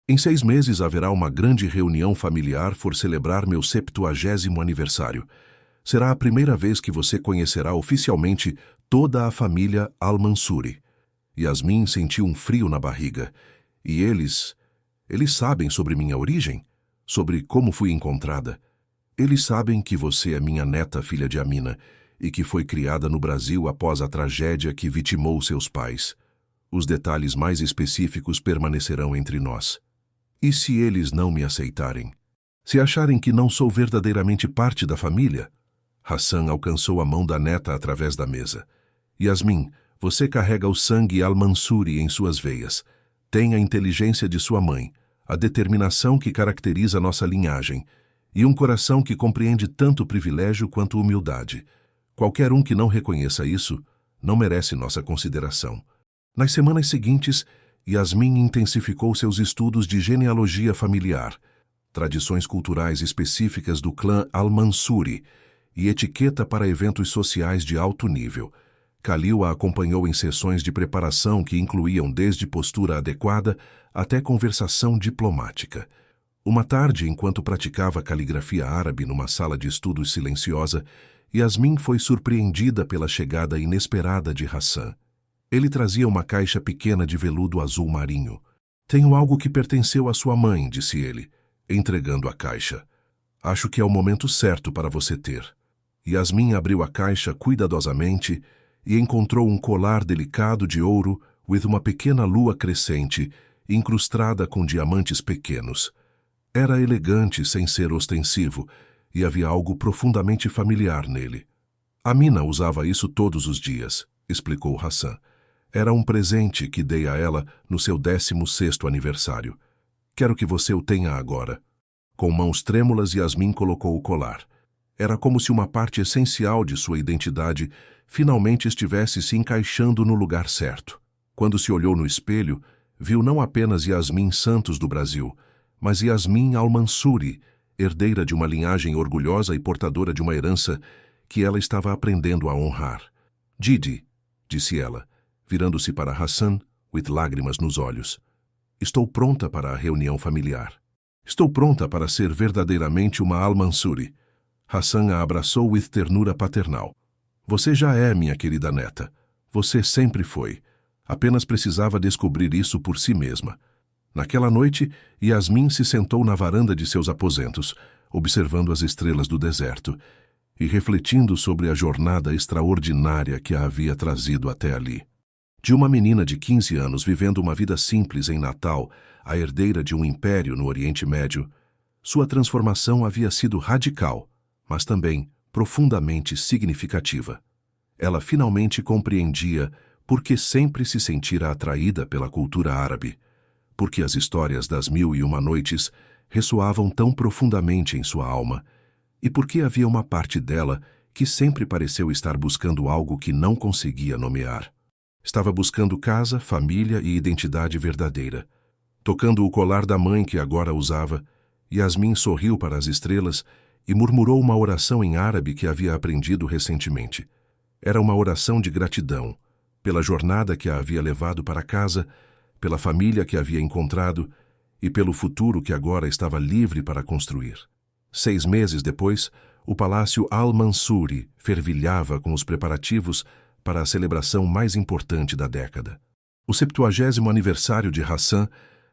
Em 6 meses haverá uma grande reunião familiar por celebrar meu 70º aniversário. Será a primeira vez que você conhecerá oficialmente toda a família Al-Mansuri. Yasmin sentiu um frio na barriga. E eles sabem sobre minha origem? Sobre como fui encontrada? Eles sabem que você é minha neta, filha de Amina, e que foi criada no Brasil após a tragédia que vitimou seus pais. Os detalhes mais específicos permanecerão entre nós. E se eles não me aceitarem? Se acharem que não sou verdadeiramente parte da família? Hassan alcançou a mão da neta através da mesa. Yasmin, você carrega o sangue al-Mansuri em suas veias. Tem a inteligência de sua mãe, a determinação que caracteriza nossa linhagem, e um coração que compreende tanto privilégio quanto humildade. Qualquer um que não reconheça isso, não merece nossa consideração. Nas semanas seguintes, Yasmin intensificou seus estudos de genealogia familiar, tradições culturais específicas do clã al-Mansuri e etiqueta para eventos sociais de alto nível. Khalil a acompanhou em sessões de preparação que incluíam desde postura adequada até conversação diplomática. Uma tarde, enquanto praticava caligrafia árabe numa sala de estudos silenciosa, Yasmin foi surpreendida pela chegada inesperada de Hassan. Ele trazia uma caixa pequena de veludo azul marinho. Tenho algo que pertenceu à sua mãe, disse ele, entregando a caixa. Acho que é o momento certo para você ter. Yasmin abriu a caixa cuidadosamente e encontrou um colar delicado de ouro com uma pequena lua crescente, incrustada com diamantes pequenos. Era elegante sem ser ostensivo, e havia algo profundamente familiar nele. Amina usava isso todos os dias, explicou Hassan. Era um presente que dei a ela no seu 16º aniversário. Quero que você o tenha agora. Com mãos trêmulas, Yasmin colocou o colar. Era como se uma parte essencial de sua identidade finalmente estivesse se encaixando no lugar certo. Quando se olhou no espelho, viu não apenas Yasmin Santos do Brasil, mas Yasmin al-Mansuri, herdeira de uma linhagem orgulhosa e portadora de uma herança que ela estava aprendendo a honrar. Didi, disse ela, virando-se para Hassan, com lágrimas nos olhos. Estou pronta para a reunião familiar. Estou pronta para ser verdadeiramente uma al-Mansuri. Hassan a abraçou com ternura paternal. Você já é, minha querida neta. Você sempre foi. Apenas precisava descobrir isso por si mesma. Naquela noite, Yasmin se sentou na varanda de seus aposentos, observando as estrelas do deserto e refletindo sobre a jornada extraordinária que a havia trazido até ali. De uma menina de 15 anos vivendo uma vida simples em Natal, a herdeira de um império no Oriente Médio, sua transformação havia sido radical, mas também profundamente significativa. Ela finalmente compreendia por que sempre se sentira atraída pela cultura árabe, porque as histórias das 1001 Noites ressoavam tão profundamente em sua alma, e porque havia uma parte dela que sempre pareceu estar buscando algo que não conseguia nomear. Estava buscando casa, família e identidade verdadeira. Tocando o colar da mãe que agora usava, Yasmin sorriu para as estrelas e murmurou uma oração em árabe que havia aprendido recentemente. Era uma oração de gratidão, pela jornada que a havia levado para casa, pela família que havia encontrado e pelo futuro que agora estava livre para construir. 6 meses depois, o Palácio al-Mansuri fervilhava com os preparativos para a celebração mais importante da década. O 70º aniversário de Hassan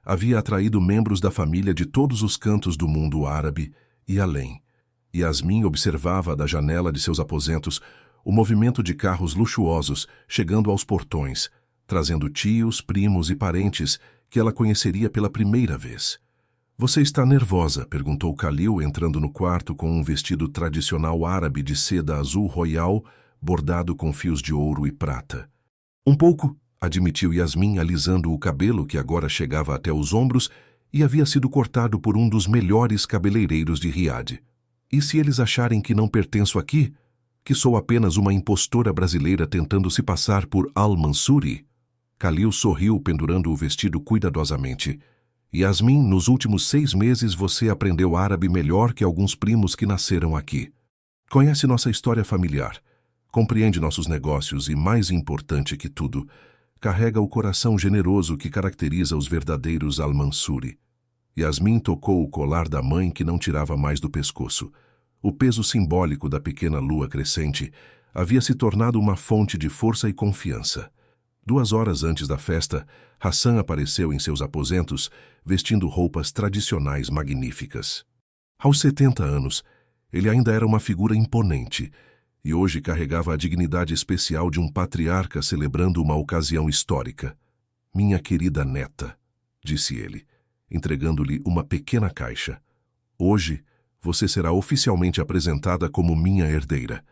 havia atraído membros da família de todos os cantos do mundo árabe e além. Yasmin observava da janela de seus aposentos o movimento de carros luxuosos chegando aos portões, trazendo tios, primos e parentes que ela conheceria pela primeira vez. Você está nervosa? Perguntou Khalil, entrando no quarto com um vestido tradicional árabe de seda azul royal, bordado com fios de ouro e prata. Um pouco, admitiu Yasmin, alisando o cabelo que agora chegava até os ombros e havia sido cortado por um dos melhores cabeleireiros de Riad. E se eles acharem que não pertenço aqui? Que sou apenas uma impostora brasileira tentando se passar por al-Mansuri? Khalil sorriu, pendurando o vestido cuidadosamente. Yasmin, nos últimos 6 meses você aprendeu árabe melhor que alguns primos que nasceram aqui. Conhece nossa história familiar, compreende nossos negócios e, mais importante que tudo, carrega o coração generoso que caracteriza os verdadeiros al-Mansuri. Yasmin tocou o colar da mãe que não tirava mais do pescoço. O peso simbólico da pequena lua crescente havia se tornado uma fonte de força e confiança. 2 horas antes da festa, Hassan apareceu em seus aposentos, vestindo roupas tradicionais magníficas. Aos 70 anos, ele ainda era uma figura imponente, e hoje carregava a dignidade especial de um patriarca celebrando uma ocasião histórica. "Minha querida neta", disse ele, entregando-lhe uma pequena caixa. "Hoje, você será oficialmente apresentada como minha herdeira.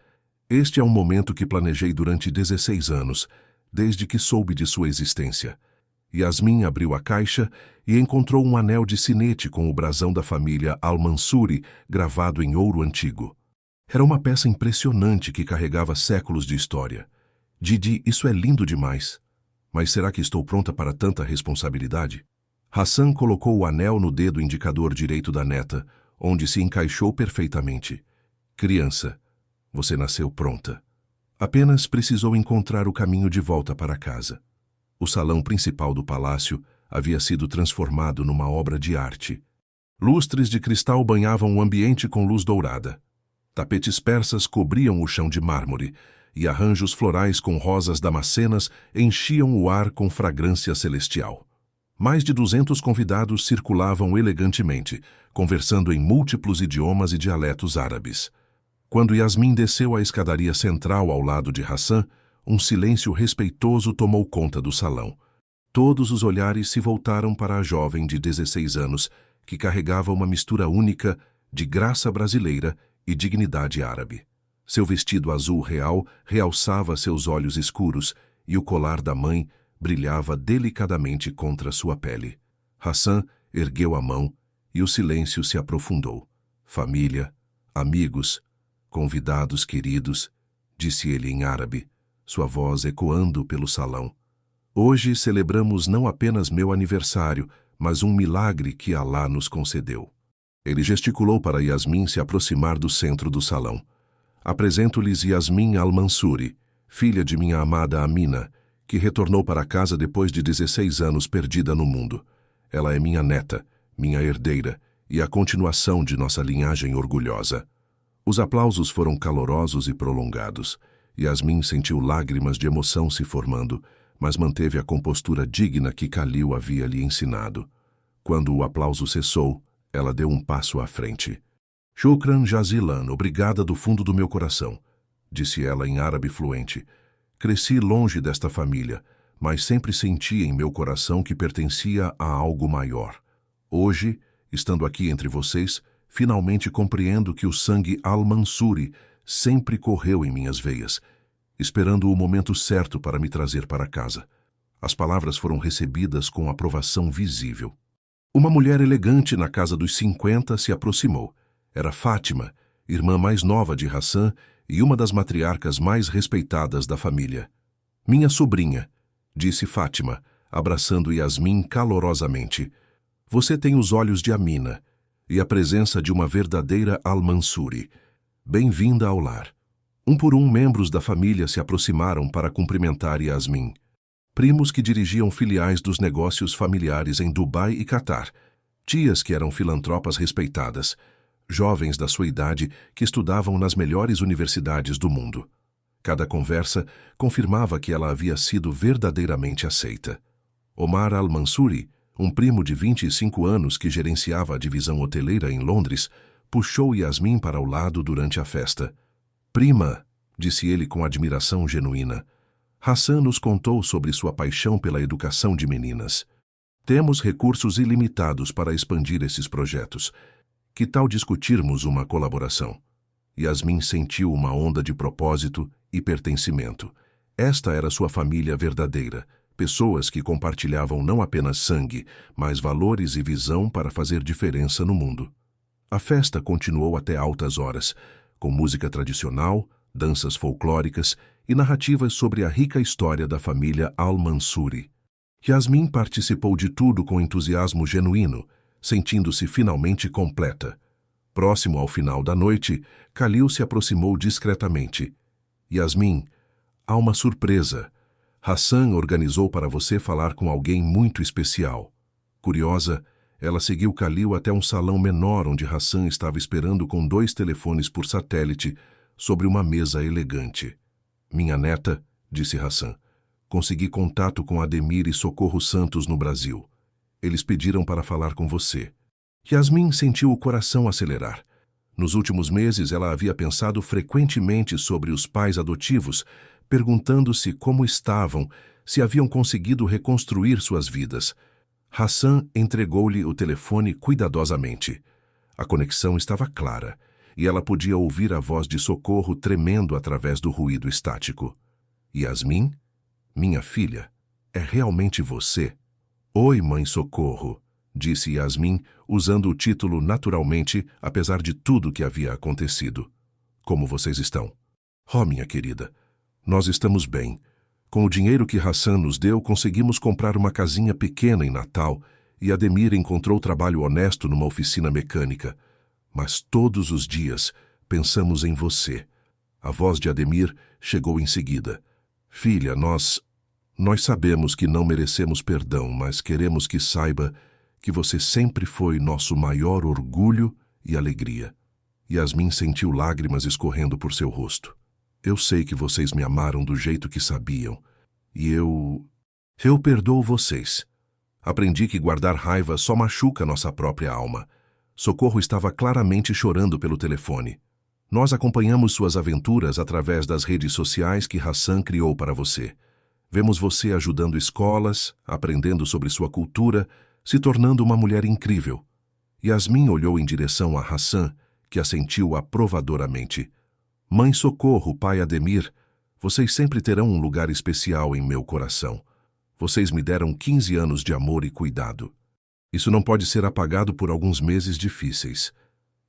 Este é um momento que planejei durante 16 anos, desde que soube de sua existência." Yasmin abriu a caixa e encontrou um anel de sinete com o brasão da família Al-Mansuri gravado em ouro antigo. Era uma peça impressionante que carregava séculos de história. "Didi, isso é lindo demais. Mas será que estou pronta para tanta responsabilidade?" Hassan colocou o anel no dedo indicador direito da neta, onde se encaixou perfeitamente. "Criança, você nasceu pronta. Apenas precisou encontrar o caminho de volta para casa." O salão principal do palácio havia sido transformado numa obra de arte. Lustres de cristal banhavam o ambiente com luz dourada. Tapetes persas cobriam o chão de mármore, e arranjos florais com rosas damascenas enchiam o ar com fragrância celestial. Mais de 200 convidados circulavam elegantemente, conversando em múltiplos idiomas e dialetos árabes. Quando Yasmin desceu a escadaria central ao lado de Hassan, um silêncio respeitoso tomou conta do salão. Todos os olhares se voltaram para a jovem de 16 anos, que carregava uma mistura única de graça brasileira e dignidade árabe. Seu vestido azul real realçava seus olhos escuros e o colar da mãe brilhava delicadamente contra sua pele. Hassan ergueu a mão e o silêncio se aprofundou. "Família, amigos, convidados queridos", disse ele em árabe, sua voz ecoando pelo salão. "Hoje celebramos não apenas meu aniversário, mas um milagre que Alá nos concedeu." Ele gesticulou para Yasmin se aproximar do centro do salão. "Apresento-lhes Yasmin Al-Mansuri, filha de minha amada Amina, que retornou para casa depois de 16 anos perdida no mundo. Ela é minha neta, minha herdeira e a continuação de nossa linhagem orgulhosa." Os aplausos foram calorosos e prolongados. Yasmin sentiu lágrimas de emoção se formando, mas manteve a compostura digna que Khalil havia lhe ensinado. Quando o aplauso cessou, ela deu um passo à frente. "Shukran jazilan, obrigada do fundo do meu coração", disse ela em árabe fluente. "Cresci longe desta família, mas sempre senti em meu coração que pertencia a algo maior. Hoje, estando aqui entre vocês, finalmente compreendo que o sangue Al-Mansuri sempre correu em minhas veias, esperando o momento certo para me trazer para casa." As palavras foram recebidas com aprovação visível. Uma mulher elegante na casa dos 50 se aproximou. Era Fátima, irmã mais nova de Hassan e uma das matriarcas mais respeitadas da família. "Minha sobrinha", disse Fátima, abraçando Yasmin calorosamente. "Você tem os olhos de Amina e a presença de uma verdadeira Al-Mansuri. Bem-vinda ao lar." Um por um, membros da família se aproximaram para cumprimentar Yasmin. Primos que dirigiam filiais dos negócios familiares em Dubai e Catar, tias que eram filantropas respeitadas, jovens da sua idade que estudavam nas melhores universidades do mundo. Cada conversa confirmava que ela havia sido verdadeiramente aceita. Omar Al-Mansuri, um primo de 25 anos que gerenciava a divisão hoteleira em Londres, puxou Yasmin para o lado durante a festa. "Prima", disse ele com admiração genuína, "Hassan nos contou sobre sua paixão pela educação de meninas. Temos recursos ilimitados para expandir esses projetos. Que tal discutirmos uma colaboração?" Yasmin sentiu uma onda de propósito e pertencimento. Esta era sua família verdadeira, pessoas que compartilhavam não apenas sangue, mas valores e visão para fazer diferença no mundo. A festa continuou até altas horas, com música tradicional, danças folclóricas e narrativas sobre a rica história da família Al-Mansuri. Yasmin participou de tudo com entusiasmo genuíno, sentindo-se finalmente completa. Próximo ao final da noite, Khalil se aproximou discretamente. "Yasmin, há uma surpresa. Hassan organizou para você falar com alguém muito especial." Curiosa, ela seguiu Khalil até um salão menor onde Hassan estava esperando com 2 telefones por satélite sobre uma mesa elegante. "Minha neta", disse Hassan, Consegui contato com Ademir e Socorro Santos no Brasil. Eles pediram para falar com você. Yasmin sentiu o coração acelerar. Nos últimos meses, ela havia pensado frequentemente sobre os pais adotivos, perguntando-se como estavam, se haviam conseguido reconstruir suas vidas. Hassan entregou-lhe o telefone cuidadosamente. A conexão estava clara, e ela podia ouvir a voz de Socorro tremendo através do ruído estático. Yasmin? Minha filha, é realmente você? Oi, mãe Socorro, disse Yasmin, usando o título naturalmente, apesar de tudo que havia acontecido. Como vocês estão? Oh, minha querida, nós estamos bem. Com o dinheiro que Hassan nos deu, conseguimos comprar uma casinha pequena em Natal e Ademir encontrou trabalho honesto numa oficina mecânica. Mas todos os dias pensamos em você. A voz de Ademir chegou em seguida. Filha, nós sabemos que não merecemos perdão, mas queremos que saiba que você sempre foi nosso maior orgulho e alegria. Yasmin sentiu lágrimas escorrendo por seu rosto. Eu sei que vocês me amaram do jeito que sabiam. E eu perdoo vocês. Aprendi que guardar raiva só machuca nossa própria alma. Socorro estava claramente chorando pelo telefone. Nós acompanhamos suas aventuras através das redes sociais que Hassan criou para você. Vemos você ajudando escolas, aprendendo sobre sua cultura, se tornando uma mulher incrível. Yasmin olhou em direção a Hassan, que assentiu aprovadoramente. Mãe Socorro, pai Ademir, vocês sempre terão um lugar especial em meu coração. Vocês me deram 15 anos de amor e cuidado. Isso não pode ser apagado por alguns meses difíceis.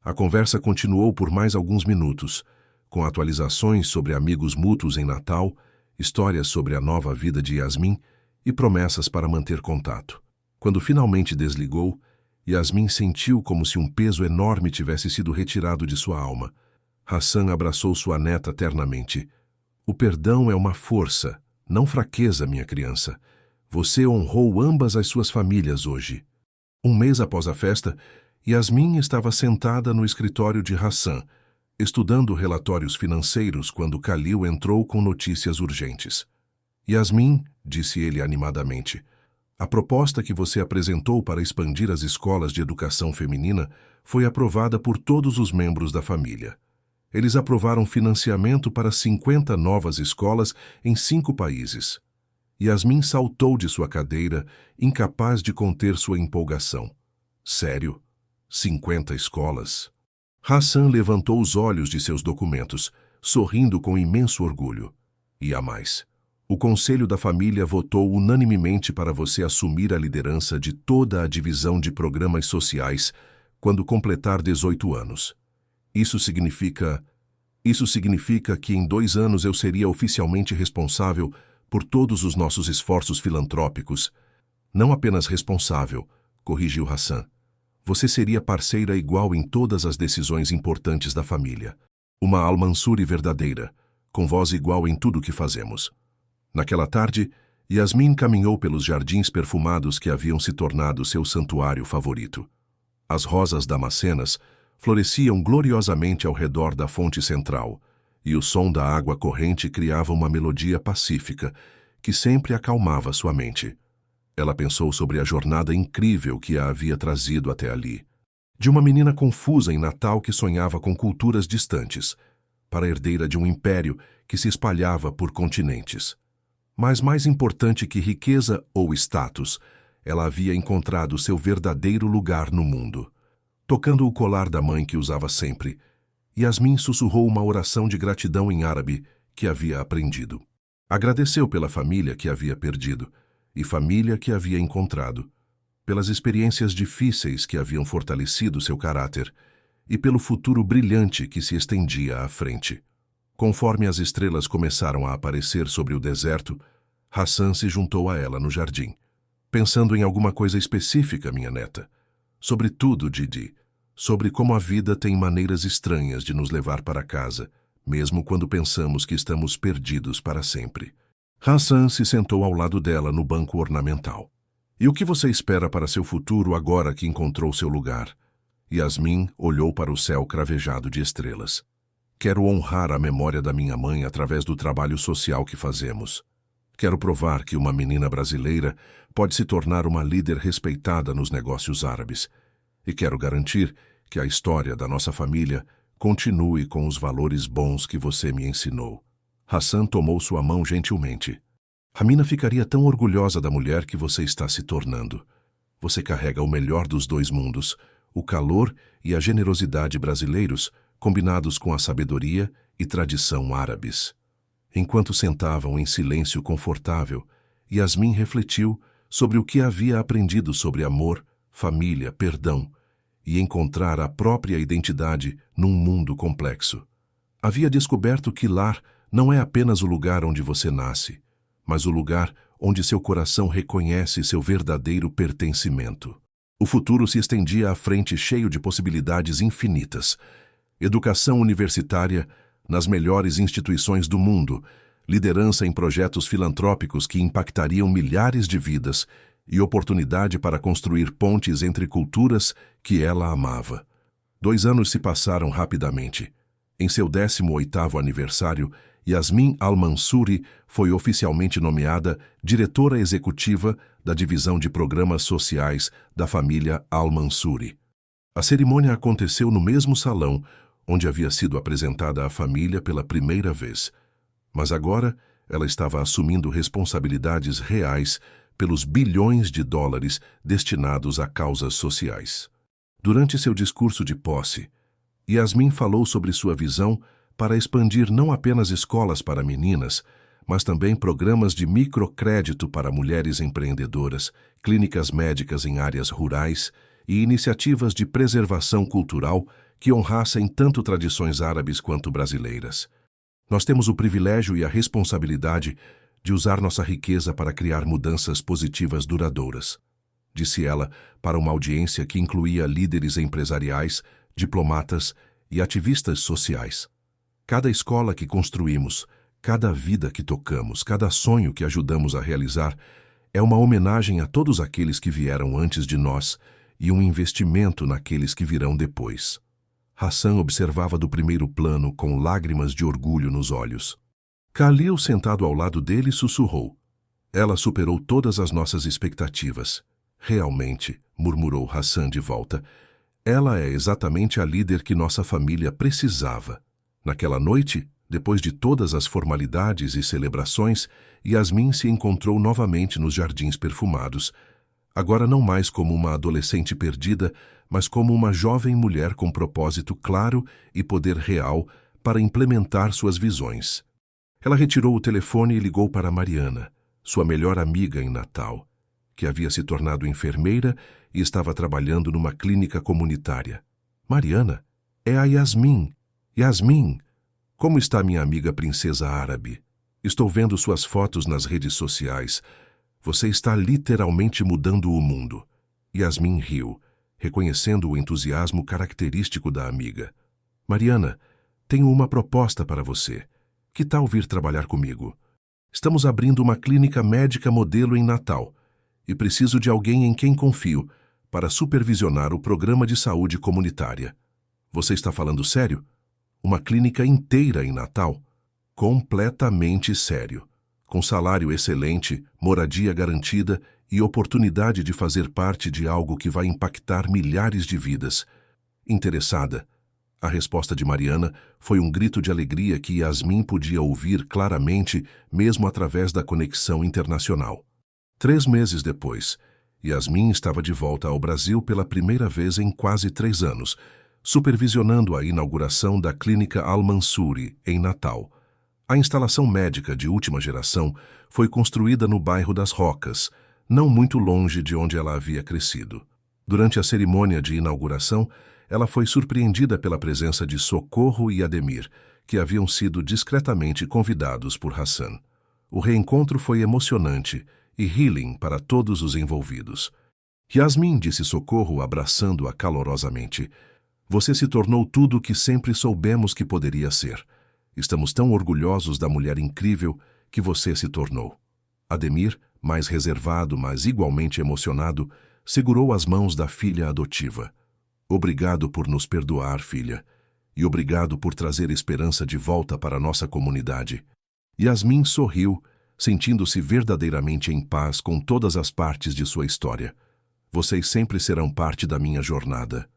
A conversa continuou por mais alguns minutos, com atualizações sobre amigos mútuos em Natal, histórias sobre a nova vida de Yasmin e promessas para manter contato. Quando finalmente desligou, Yasmin sentiu como se um peso enorme tivesse sido retirado de sua alma. Hassan abraçou sua neta ternamente. O perdão é uma força, não fraqueza, minha criança. Você honrou ambas as suas famílias hoje. Um mês após a festa, Yasmin estava sentada no escritório de Hassan, estudando relatórios financeiros quando Khalil entrou com notícias urgentes. Yasmin, disse ele animadamente, a proposta que você apresentou para expandir as escolas de educação feminina foi aprovada por todos os membros da família. Eles aprovaram financiamento para 50 novas escolas em 5 países. Yasmin saltou de sua cadeira, incapaz de conter sua empolgação. Sério? 50 escolas? Hassan levantou os olhos de seus documentos, sorrindo com imenso orgulho. E há mais. O Conselho da Família votou unanimemente para você assumir a liderança de toda a divisão de programas sociais quando completar 18 anos. Isso significa que em 2 anos eu seria oficialmente responsável por todos os nossos esforços filantrópicos. Não apenas responsável, corrigiu Hassan. Você seria parceira igual em todas as decisões importantes da família. Uma Al-Mansuri verdadeira, com voz igual em tudo o que fazemos. Naquela tarde, Yasmin caminhou pelos jardins perfumados que haviam se tornado seu santuário favorito. As rosas damascenas floresciam gloriosamente ao redor da fonte central, e o som da água corrente criava uma melodia pacífica que sempre acalmava sua mente. Ela pensou sobre a jornada incrível que a havia trazido até ali. De uma menina confusa em Natal que sonhava com culturas distantes, para a herdeira de um império que se espalhava por continentes. Mas mais importante que riqueza ou status, ela havia encontrado seu verdadeiro lugar no mundo. Tocando o colar da mãe que usava sempre, Yasmin sussurrou uma oração de gratidão em árabe que havia aprendido. Agradeceu pela família que havia perdido e família que havia encontrado, pelas experiências difíceis que haviam fortalecido seu caráter e pelo futuro brilhante que se estendia à frente. Conforme as estrelas começaram a aparecer sobre o deserto, Hassan se juntou a ela no jardim. Pensando em alguma coisa específica, minha neta? Sobre tudo, Didi. Sobre como a vida tem maneiras estranhas de nos levar para casa, mesmo quando pensamos que estamos perdidos para sempre. Hassan se sentou ao lado dela no banco ornamental. E o que você espera para seu futuro agora que encontrou seu lugar? Yasmin olhou para o céu cravejado de estrelas. Quero honrar a memória da minha mãe através do trabalho social que fazemos. Quero provar que uma menina brasileira pode se tornar uma líder respeitada nos negócios árabes. E quero garantir que a história da nossa família continue com os valores bons que você me ensinou. Hassan tomou sua mão gentilmente. Amina ficaria tão orgulhosa da mulher que você está se tornando. Você carrega o melhor dos dois mundos, o calor e a generosidade brasileiros, combinados com a sabedoria e tradição árabes. Enquanto sentavam em silêncio confortável, Yasmin refletiu sobre o que havia aprendido sobre amor, família, perdão e encontrar a própria identidade num mundo complexo. Havia descoberto que lar não é apenas o lugar onde você nasce, mas o lugar onde seu coração reconhece seu verdadeiro pertencimento. O futuro se estendia à frente cheio de possibilidades infinitas. Educação universitária nas melhores instituições do mundo, liderança em projetos filantrópicos que impactariam milhares de vidas e oportunidade para construir pontes entre culturas que ela amava. 2 anos se passaram rapidamente. Em seu 18º aniversário, Yasmin Al-Mansouri foi oficialmente nomeada diretora executiva da divisão de programas sociais da família Al-Mansouri. A cerimônia aconteceu no mesmo salão onde havia sido apresentada à família pela primeira vez. Mas agora ela estava assumindo responsabilidades reais pelos bilhões de dólares destinados a causas sociais. Durante seu discurso de posse, Yasmin falou sobre sua visão para expandir não apenas escolas para meninas, mas também programas de microcrédito para mulheres empreendedoras, clínicas médicas em áreas rurais e iniciativas de preservação cultural que honrassem tanto tradições árabes quanto brasileiras. Nós temos o privilégio e a responsabilidade de usar nossa riqueza para criar mudanças positivas duradouras, disse ela para uma audiência que incluía líderes empresariais, diplomatas e ativistas sociais. Cada escola que construímos, cada vida que tocamos, cada sonho que ajudamos a realizar é uma homenagem a todos aqueles que vieram antes de nós e um investimento naqueles que virão depois. Hassan observava do primeiro plano com lágrimas de orgulho nos olhos. Khalil, sentado ao lado dele, sussurrou. Ela superou todas as nossas expectativas. Realmente, murmurou Hassan de volta, ela é exatamente a líder que nossa família precisava. Naquela noite, depois de todas as formalidades e celebrações, Yasmin se encontrou novamente nos jardins perfumados, agora não mais como uma adolescente perdida, mas como uma jovem mulher com propósito claro e poder real para implementar suas visões. Ela retirou o telefone e ligou para Mariana, sua melhor amiga em Natal, que havia se tornado enfermeira e estava trabalhando numa clínica comunitária. Mariana, é a Yasmin. Yasmin, como está minha amiga princesa árabe? Estou vendo suas fotos nas redes sociais. Você está literalmente mudando o mundo. Yasmin riu, reconhecendo o entusiasmo característico da amiga. Mariana, tenho uma proposta para você. Que tal vir trabalhar comigo? Estamos abrindo uma clínica médica modelo em Natal e preciso de alguém em quem confio para supervisionar o programa de saúde comunitária. Você está falando sério? Uma clínica inteira em Natal? Completamente sério. Com salário excelente, moradia garantida e oportunidade de fazer parte de algo que vai impactar milhares de vidas. Interessada? A resposta de Mariana foi um grito de alegria que Yasmin podia ouvir claramente, mesmo através da conexão internacional. 3 meses depois, Yasmin estava de volta ao Brasil pela primeira vez em quase 3 anos, supervisionando a inauguração da Clínica Al-Mansouri, em Natal. A instalação médica de última geração foi construída no bairro das Rocas, não muito longe de onde ela havia crescido. Durante a cerimônia de inauguração, ela foi surpreendida pela presença de Socorro e Ademir, que haviam sido discretamente convidados por Hassan. O reencontro foi emocionante e healing para todos os envolvidos. Yasmin, disse Socorro, abraçando-a calorosamente, você se tornou tudo o que sempre soubemos que poderia ser. Estamos tão orgulhosos da mulher incrível que você se tornou. Ademir, mais reservado, mas igualmente emocionado, segurou as mãos da filha adotiva. Obrigado por nos perdoar, filha, e obrigado por trazer esperança de volta para nossa comunidade. Yasmin sorriu, sentindo-se verdadeiramente em paz com todas as partes de sua história. Vocês sempre serão parte da minha jornada.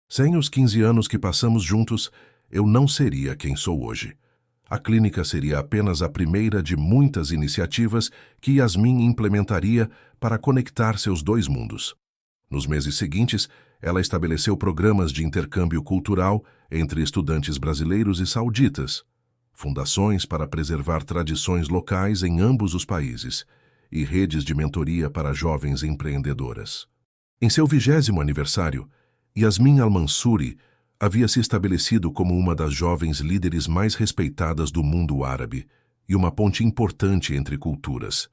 Sem os 15 anos que passamos juntos, eu não seria quem sou hoje. A clínica seria apenas a primeira de muitas iniciativas que Yasmin implementaria para conectar seus dois mundos. Nos meses seguintes, ela estabeleceu programas de intercâmbio cultural entre estudantes brasileiros e sauditas, fundações para preservar tradições locais em ambos os países e redes de mentoria para jovens empreendedoras. Em seu 20º aniversário, Yasmin Al-Mansouri havia se estabelecido como uma das jovens líderes mais respeitadas do mundo árabe e uma ponte importante entre culturas.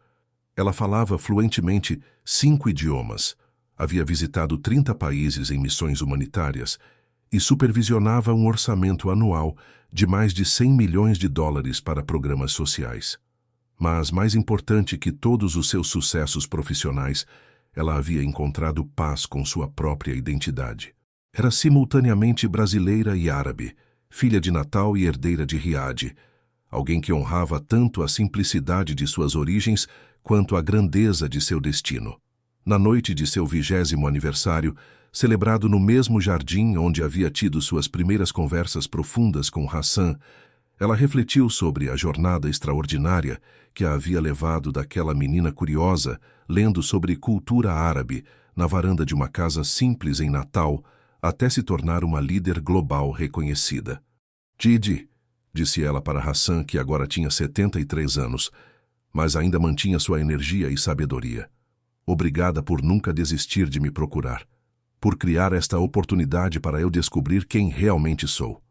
Ela falava fluentemente 5 idiomas, havia visitado 30 países em missões humanitárias e supervisionava um orçamento anual de mais de 100 milhões de dólares para programas sociais. Mas, mais importante que todos os seus sucessos profissionais, ela havia encontrado paz com sua própria identidade. Era simultaneamente brasileira e árabe, filha de Natal e herdeira de Riad, alguém que honrava tanto a simplicidade de suas origens quanto a grandeza de seu destino. Na noite de seu 20º aniversário, celebrado no mesmo jardim onde havia tido suas primeiras conversas profundas com Hassan, ela refletiu sobre a jornada extraordinária que a havia levado daquela menina curiosa, lendo sobre cultura árabe, na varanda de uma casa simples em Natal, até se tornar uma líder global reconhecida. Didi, disse ela para Hassan, que agora tinha 73 anos, mas ainda mantinha sua energia e sabedoria. Obrigada por nunca desistir de me procurar, por criar esta oportunidade para eu descobrir quem realmente sou.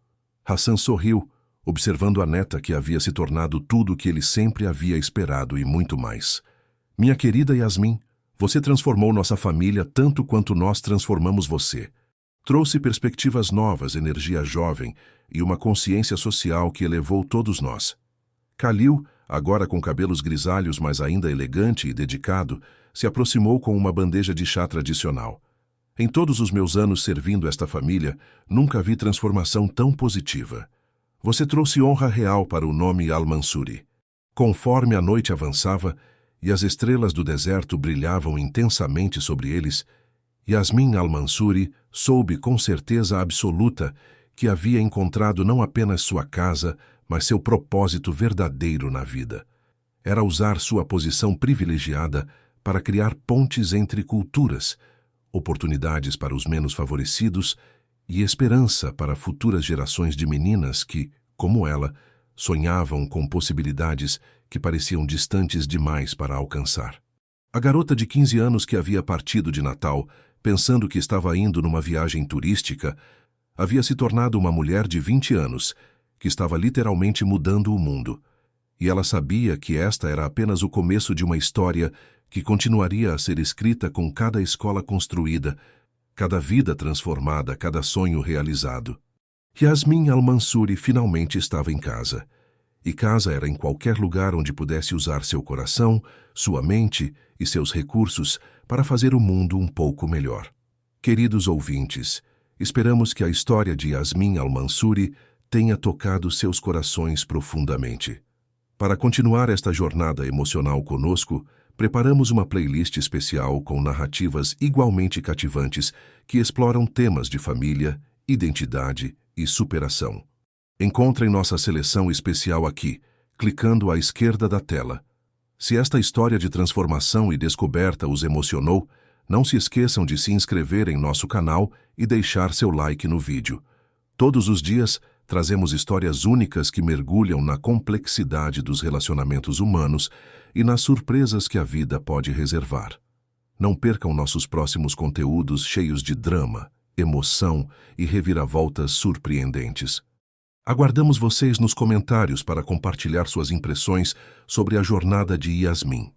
Hassan sorriu, observando a neta que havia se tornado tudo o que ele sempre havia esperado e muito mais. Minha querida Yasmin, você transformou nossa família tanto quanto nós transformamos você. Trouxe perspectivas novas, energia jovem e uma consciência social que elevou todos nós. Khalil, agora com cabelos grisalhos, mas ainda elegante e dedicado, se aproximou com uma bandeja de chá tradicional. Em todos os meus anos servindo esta família, nunca vi transformação tão positiva. Você trouxe honra real para o nome Al-Mansouri. Conforme a noite avançava e as estrelas do deserto brilhavam intensamente sobre eles, Yasmin Al-Mansouri soube com certeza absoluta que havia encontrado não apenas sua casa, mas seu propósito verdadeiro na vida. Era usar sua posição privilegiada para criar pontes entre culturas, oportunidades para os menos favorecidos e esperança para futuras gerações de meninas que, como ela, sonhavam com possibilidades que pareciam distantes demais para alcançar. A garota de 15 anos que havia partido de Natal, pensando que estava indo numa viagem turística, havia se tornado uma mulher de 20 anos, que estava literalmente mudando o mundo. E ela sabia que esta era apenas o começo de uma história que continuaria a ser escrita com cada escola construída, cada vida transformada, cada sonho realizado. Yasmin Al-Mansouri finalmente estava em casa. E casa era em qualquer lugar onde pudesse usar seu coração, sua mente e seus recursos para fazer o mundo um pouco melhor. Queridos ouvintes, esperamos que a história de Yasmin Al-Mansouri tenha tocado seus corações profundamente. Para continuar esta jornada emocional conosco, preparamos uma playlist especial com narrativas igualmente cativantes que exploram temas de família, identidade e superação. Encontrem nossa seleção especial aqui, clicando à esquerda da tela. Se esta história de transformação e descoberta os emocionou, não se esqueçam de se inscrever em nosso canal e deixar seu like no vídeo. Todos os dias, trazemos histórias únicas que mergulham na complexidade dos relacionamentos humanos e nas surpresas que a vida pode reservar. Não percam nossos próximos conteúdos cheios de drama, emoção e reviravoltas surpreendentes. Aguardamos vocês nos comentários para compartilhar suas impressões sobre a jornada de Yasmin.